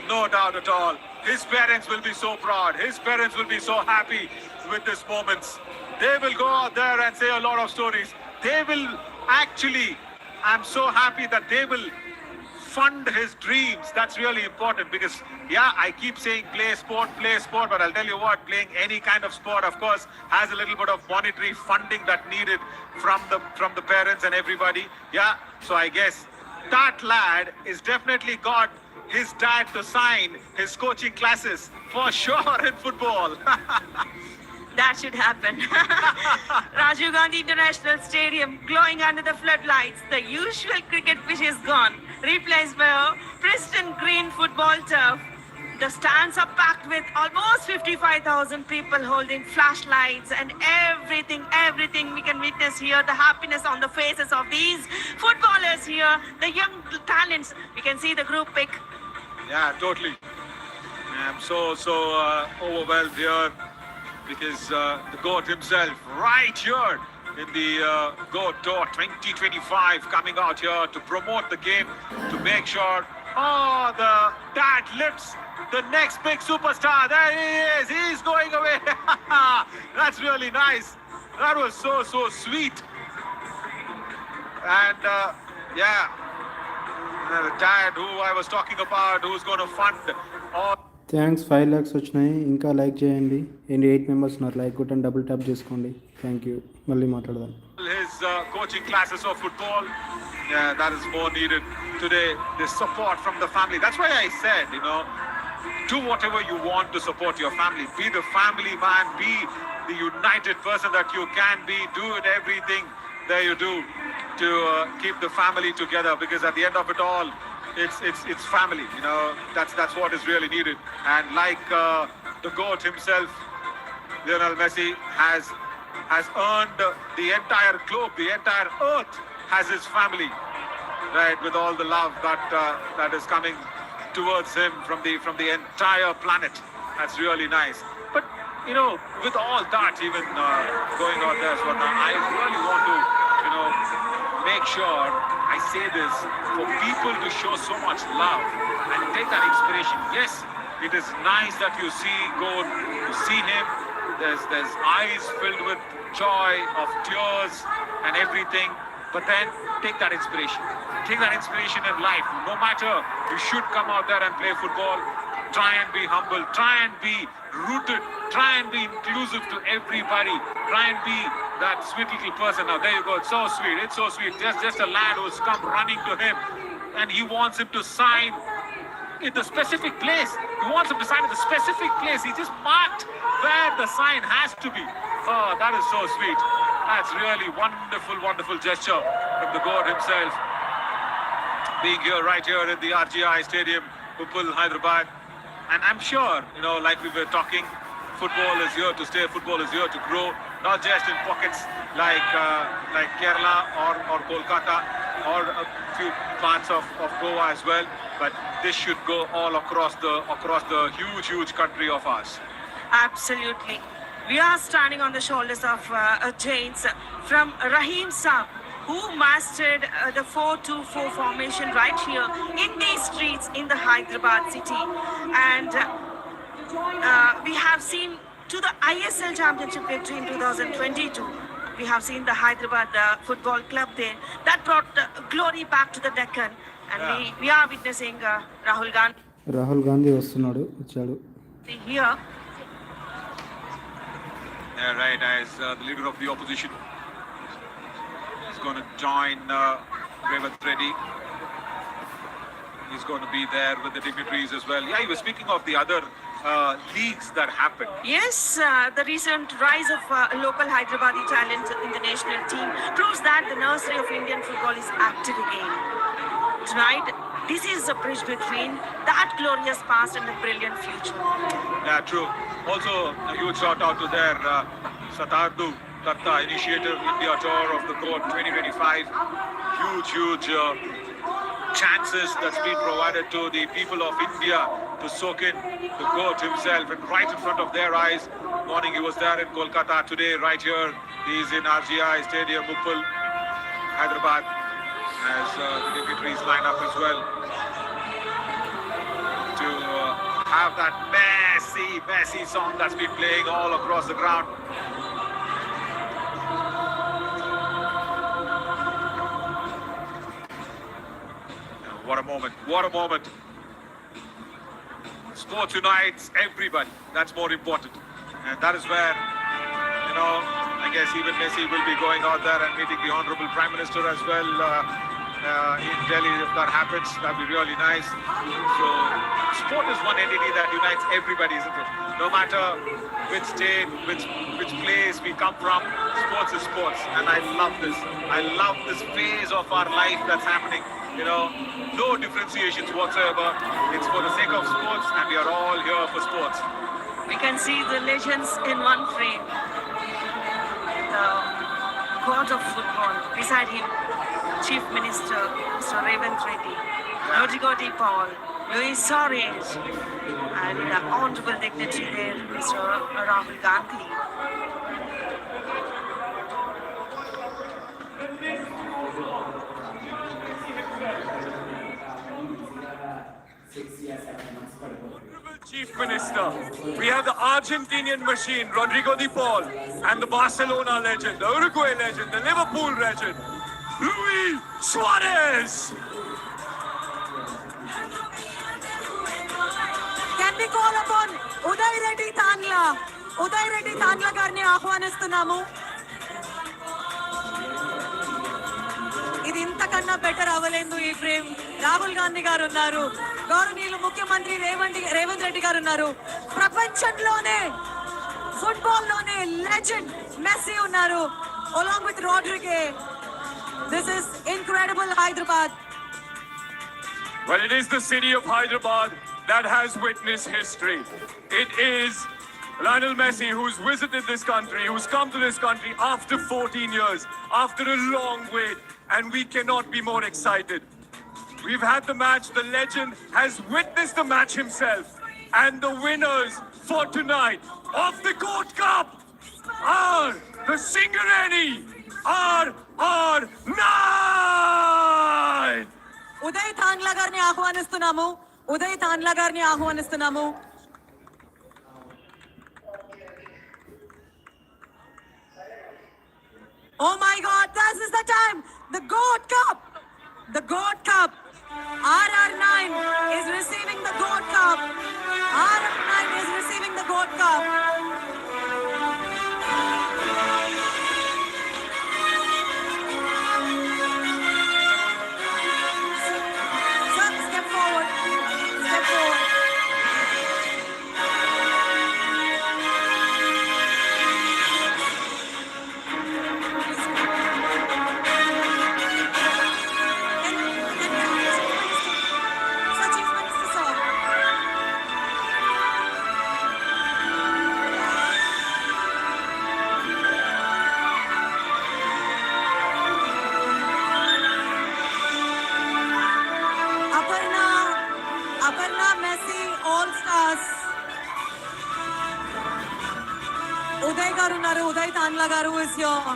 No doubt at all. His parents will be so proud. His parents will be so happy with this moments. They will go out there and say a lot of stories. They will actually, I'm so happy that they will fund his dreams. That's really important because, yeah, I keep saying play sport, but I'll tell you what, playing any kind of sport, of course, has a little bit of monetary funding that needed from the parents and everybody. Yeah, so I guess that lad is definitely got his dad to sign his coaching classes for sure in football. That should happen. Rajiv Gandhi International Stadium glowing under the floodlights. The usual cricket pitch is gone, replaced by a pristine green football turf. The stands are packed with almost 55,000 people holding flashlights and everything we can witness here. The happiness on the faces of these footballers here, the young talents. We can see the group pic. Yeah, totally. I'm so overwhelmed here because the GOAT himself right here in the GOAT Tour 2025 coming out here to promote the game, to make sure, the dad lifts the next big superstar. There he is. He's going away. That's really nice. That was so sweet. And yeah, the dad who I was talking about, who's going to fund all. Thanks 5 lakhs వచ్చినాయి. ఇంకా like చేయండి. 8 members ఉన్నారు. Like కొట్టండి, double tap చేసుకోండి. Thank you. మళ్ళీ మాట్లాడదాం. His coaching classes of football, yeah, that is more needed today. The support from the family. That's why I said, do whatever you want to support your family. Be the family man. Be the united person that you can be. Do everything that you do to keep the family together. Because at the end of it all, it's family. That's what is really needed. And like the GOAT himself, Lionel Messi has earned the entire globe, the entire earth has his family, right? With all the love that is coming towards him from the entire planet. That's really nice. But with all that even going on there, so I really want to make sure I say this for people to show so much love and take that inspiration. Yes, it is nice that you see him. There's eyes filled with joy, of tears and everything. But then take that inspiration. Take that inspiration in life. No matter, you should come out there and play football. Try and be humble. Try and be rooted. Try and be inclusive to everybody. Try and be that sweet little person. Now there you go. It's so sweet. It's so sweet. Just a lad who's come running to him, and he wants him to sign in the specific place. He wants him to sign in the specific place. He just marked where the sign has to be. Oh, that is so sweet. That's really wonderful gesture from the GOAT himself. Being here, right here in the RGI Stadium, Uppal, Hyderabad. And I'm sure, like we were talking, football is here to stay. Football is here to grow, not just in pockets like Kerala or Kolkata or a few parts of Goa as well. But this should go all across the huge country of ours. Absolutely. We are standing on the shoulders of giants from Rahim Saab, who mastered the 4-2-4 formation right here in these streets in the Hyderabad city. And we have seen to the ISL Championship victory in 2022. we have seen the Hyderabad football club there. That brought glory back to the Deccan. And we are witnessing Rahul Gandhi Rahul Gandhi వచ్చాడు here. Yeah, right, as the leader of the opposition is going to join Revanth Reddy. He's going to be there with the dignitaries as well. Yeah, he was speaking of the other leagues that happened. Yes, the recent rise of local Hyderabadi talent in the national team proves that the nursery of Indian football is active again. Tonight, this is a bridge between that glorious past and the brilliant future. Yeah, true. Also, a huge shout out to their Satardu Datta Initiative India Tour of the Court 2025. Huge chances that's been provided to the people of India to soak in the goat himself, and right in front of their eyes. Morning he was there in Kolkata, today right here he's in RGI Stadium, Uppal, Hyderabad, as the dignitaries line up as well to have that Messi song that's been playing all across the ground. What a moment. Sports unites everybody. That's more important. And that is where, I guess even Messi will be going out there and meeting the Honorable Prime Minister as well in Delhi. If that happens, that'd be really nice. So, sport is one entity that unites everybody, isn't it? No matter which state, which place we come from, sports is sports. And I love this. I love this phase of our life that's happening. No differentiations whatsoever. It's for the sake of sports, and we are all here for sports. We can see the legends in one frame. The god of football. Beside him, Chief Minister Mr. Revanth Reddy, Rodrigo D. Paul, Luis Suarez, and the honorable dignitary there, Mr. Rahul Gandhi. Chief Minister, we have the Argentinian machine, Rodrigo Di Paul, and the Barcelona legend, the Uruguay legend, the Liverpool legend, Luis Suarez. Can we call upon Uday Reddy Tandla గారిని ఆహ్వానిస్తున్నాము. ఇది ఇంతకన్నా better అవ్వలేదు ఈ frame. Rahul Gandhi గారు ఉన్నారు, గౌరవనీయులు ముఖ్యమంత్రి రేవంత్ రెడ్డి గారు ఉన్నారు, ప్రపంచంలోనే ఫుట్బాల్ లోనే లెజెండ్ మెస్సీ ఉన్నారు, along with Rodrigo. This is incredible Hyderabad. Well, it is the city of Hyderabad that has witnessed history. It is Lionel Messi who's visited this country, who's come to this country after 14 years, after a long wait, and we cannot be more excited. We've had the match, the legend has witnessed the match himself, and the winners for tonight of the Goat Cup are the Singareni R9! Uday Tandla గారిని ఆహ్వానిస్తున్నాము. Oh my God, this is the time. The Goat Cup. RR9 is receiving the Goat Cup. RR9 is receiving the Goat Cup. Step forward. Aparna Messi All Stars. Uday Tandla garu is here,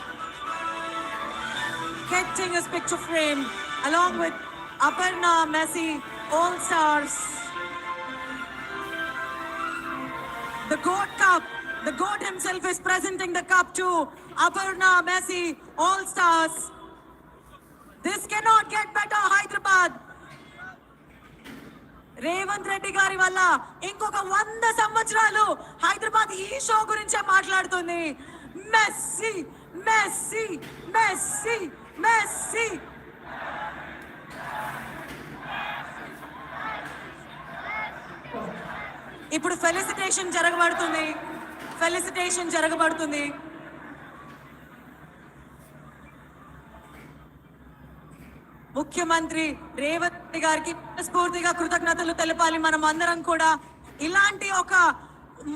getting his picture framed along with Aparna Messi All Stars. The Goat Cup, The GOAT himself is presenting the cup to Aparna, Messi, all stars. This cannot get better, Hyderabad. Revanth Reddy గారి వల్ల ఇంకొక 100 సంవత్సరాలు హైదరాబాద్ ఈ show గురించే మాట్లాడుతుంది. Messi Messi Messi Messi. ఇప్పుడు felicitation జరగబడుతుంది. ముఖ్యమంత్రి రేవంత్ రెడ్డి గారికి స్ఫూర్తిగా కృతజ్ఞతలు తెలపాలి. మనం అందరం కూడా ఇలాంటి ఒక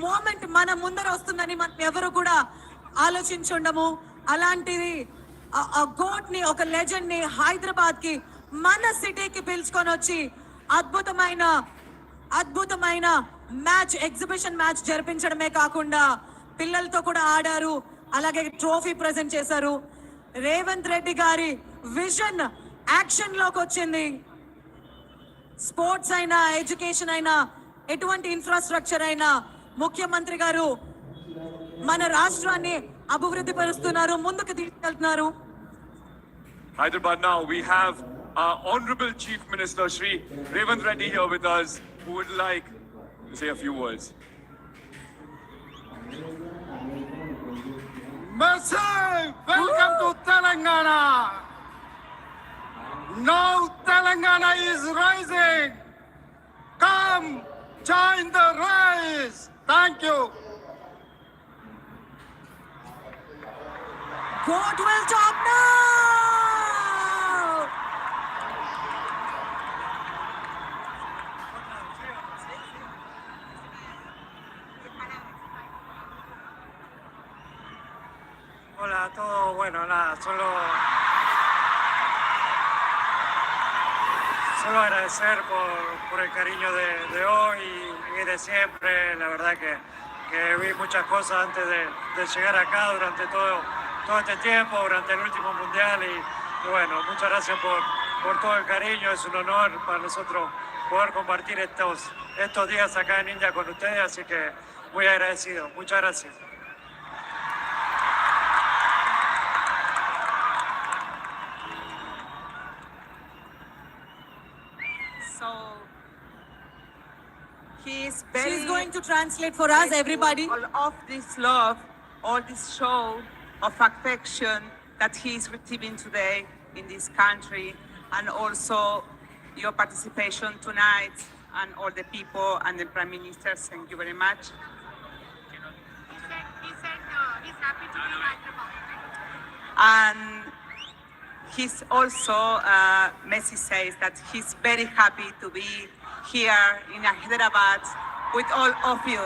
మూమెంట్ మన ముందర వస్తుందని మనం ఎవరు కూడా ఆలోచించుండము. అలాంటిది గోట్ ని, ఒక లెజెండ్ ని హైదరాబాద్ కి, మన సిటీకి పిలుచుకొని వచ్చి అద్భుతమైన మ్యాచ్, ఎగ్జిబిషన్ మ్యాచ్ జరిపించడమే కాకుండా పిల్లలతో కూడా ఆడారు. అలాగే ట్రోఫీ ప్రెజెంట్ చేశారు. రేవంత్ రెడ్డి గారి విజన్ యాక్షన్ లోకి వచ్చింది. స్పోర్ట్స్ అయినా, ఎడ్యుకేషన్ అయినా, ఎటువంటి ఇన్ఫ్రాస్ట్రక్చర్ అయినా ముఖ్యమంత్రి గారు మన రాష్ట్రాన్ని అభివృద్ధి పరుస్తున్నారు, ముందుకు తీసుకెళ్తున్నారు. Hyderabad now, we have our Honorable Chief Minister Shri Revanth Reddy here with us, who would like to say a few words. Messi, welcome to Telangana. Now Telangana is rising. Come, join the rise. Thank you. GOAT will talk now. Hola a todos. Bueno, nada, solo agradecer por el cariño de hoy y de siempre. La verdad que vi muchas cosas antes de llegar acá durante todo este tiempo, durante el último mundial y bueno, muchas gracias por todo el cariño. Es un honor para nosotros poder compartir estos días acá en India con ustedes, así que muy agradecido. Muchas gracias. She's going to translate for us, everybody. All of this love, all this show of affection that he is receiving today in this country, and also your participation tonight, and all the people and the Prime Minister. Thank you very much. He said he's happy to be Hyderabad. And he's also, Messi says that he's very happy to be here in Hyderabad with all of you.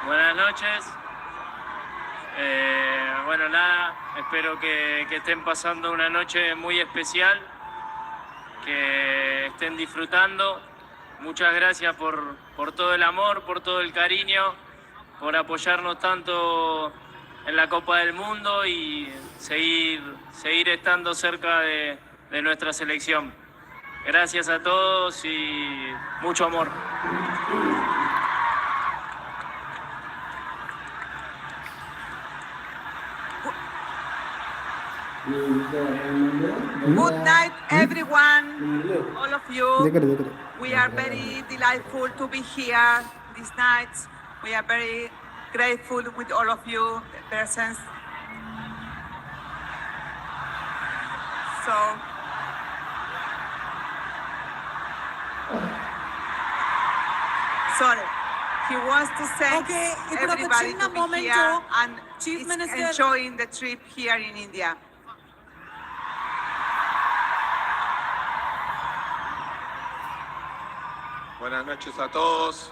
Buenas noches. Bueno, nada, espero que estén pasando una noche muy especial, que estén disfrutando. Muchas gracias por todo el amor, por todo el cariño, por apoyarnos tanto en la Copa del Mundo y seguir estando cerca de nuestra selección. Gracias a todos y mucho amor. Good night, everyone, all of you. We are very delightful to be here this night. We are very grateful with all of you presence. So, sorry. He wants to thank everybody to be here and Chief is Minister enjoying the trip here in India. Buenas noches a todos.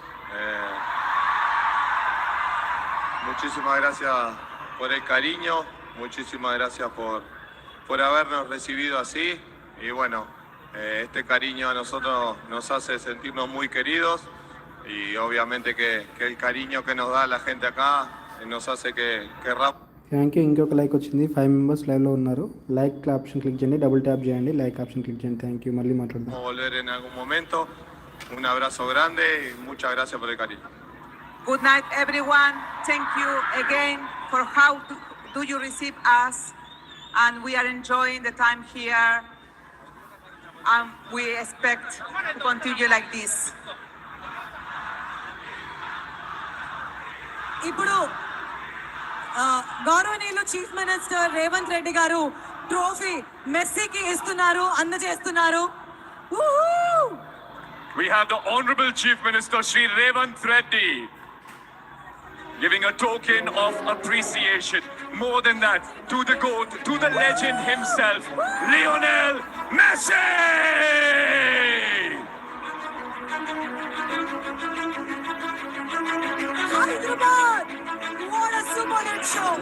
Muchísimas gracias por el cariño, muchísimas gracias por habernos recibido así y bueno, este cariño a nosotros nos hace sentirnos muy queridos y obviamente que el cariño que nos da la gente acá nos hace que thank you. ఇంకొక like వచ్చింది. 5 members లైవ్లో ఉన్నారు. Like option click చేయండి, double tap చేయండి, like option click చేయండి. Thank you. మళ్ళీ మాట్లాడదాం. Volver en algún momento. Un abrazo grande y muchas gracias por el cariño. Good night, everyone. Thank you again for how do you receive us, and we are enjoying the time here. We expect to continue like this. ఇప్పుడు గౌరవనీయులు chief minister Revanth Reddy గారు trophy మెస్సీకి ఇస్తున్నారు, అందజేస్తున్నారు. We have the Honorable Chief Minister Shri Revanth Reddy giving a token of appreciation. More than that, to the GOAT, to the legend himself, Lionel Messi! Hyderabad! What a super hit show!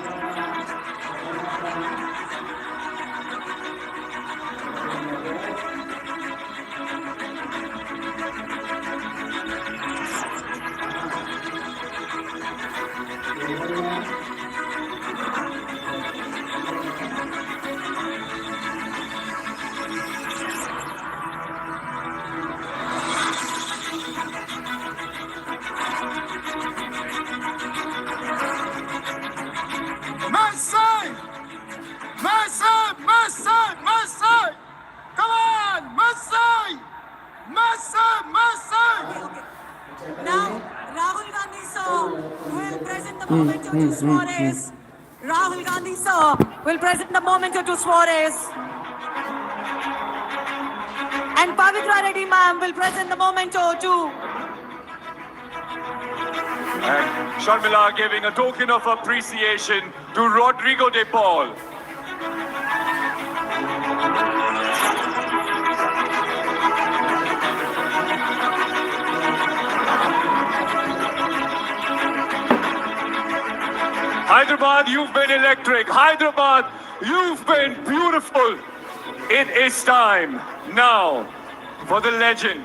Messi! Messi! Messi! Messi! Come on! Messi! Messi! Messi! Now, Rahul Gandhi sir will present the memento to Suarez. Rahul Gandhi sir will present the memento to Suarez. And Pavitra Reddy ma'am will present the memento to... And Sharmila giving a token of appreciation to Rodrigo de Paul. Hyderabad, you've been electric. Hyderabad, you've been beautiful. It is time now for the legend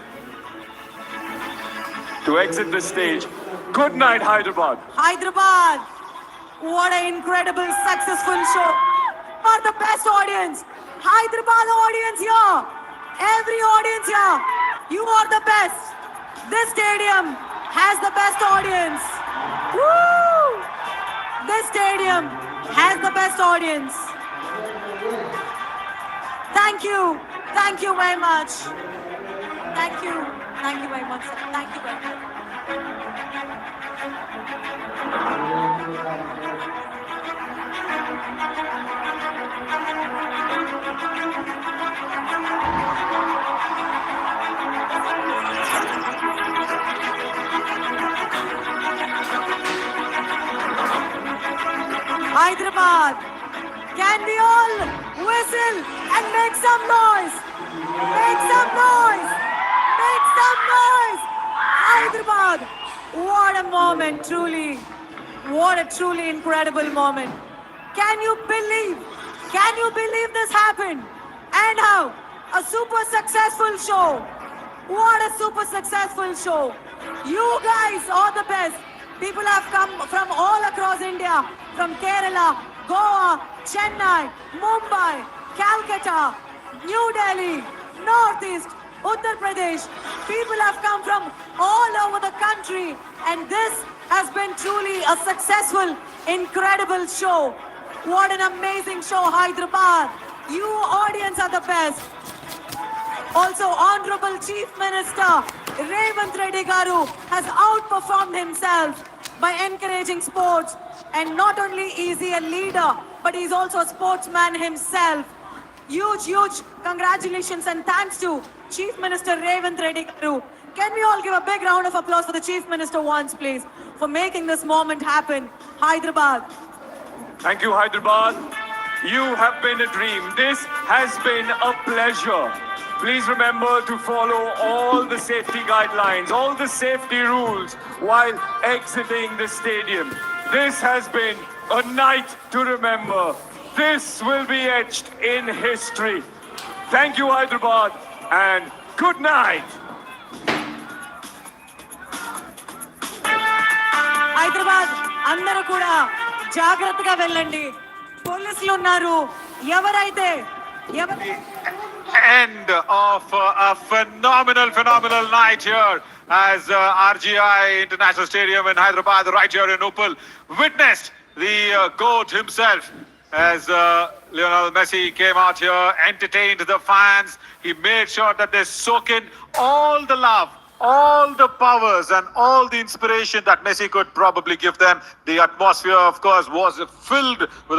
to exit the stage. Good night, Hyderabad. Hyderabad! What an incredible, successful show. You are the best audience. Hyderabad audience here. Every audience here. You are the best. This stadium has the best audience. Woo! This stadium has the best audience. Thank you. Thank you very much. Thank you. Thank you very much, sir. Thank you very much. Hyderabad, can we all whistle and make some noise? Make some noise! Make some noise! Hyderabad, what a moment, truly. What a truly incredible moment. Can you believe this happened? And how? A super successful show. What a super successful show. You guys are the best. People have come from all across India, from Kerala, Goa, Chennai, Mumbai, Calcutta, New Delhi, Northeast, Uttar Pradesh. People have come from all over the country, and this has been truly a successful, incredible show. What an amazing show, Hyderabad. You audience are the best. Also, Honorable Chief Minister Revanth Reddy Garu has outperformed himself by encouraging sports, and not only is he a leader, but he's also a sportsman himself. Huge congratulations and thanks to Chief Minister Revanth Reddy Garu. Can we all give a big round of applause for the Chief Minister once, please, for making this moment happen. Hyderabad. Thank you, Hyderabad. You have been a dream. This has been a pleasure. Please remember to follow all the safety guidelines, all the safety rules while exiting the stadium. This has been a night to remember. This will be etched in history. Thank you, Hyderabad, and good night. Hyderabad, అందరూ కూడా జాగ్రత్తగా వెళ్ళండి, పోలీసులు ఉన్నారు. ఎవరైతే End of a phenomenal night here as RGI International Stadium in Hyderabad, right here in Uppal, witnessed the GOAT himself as Lionel Messi came out here, entertained the fans. He made sure that they soak in all the love, all the powers and all the inspiration that Messi could probably give them. The atmosphere, of course, was filled with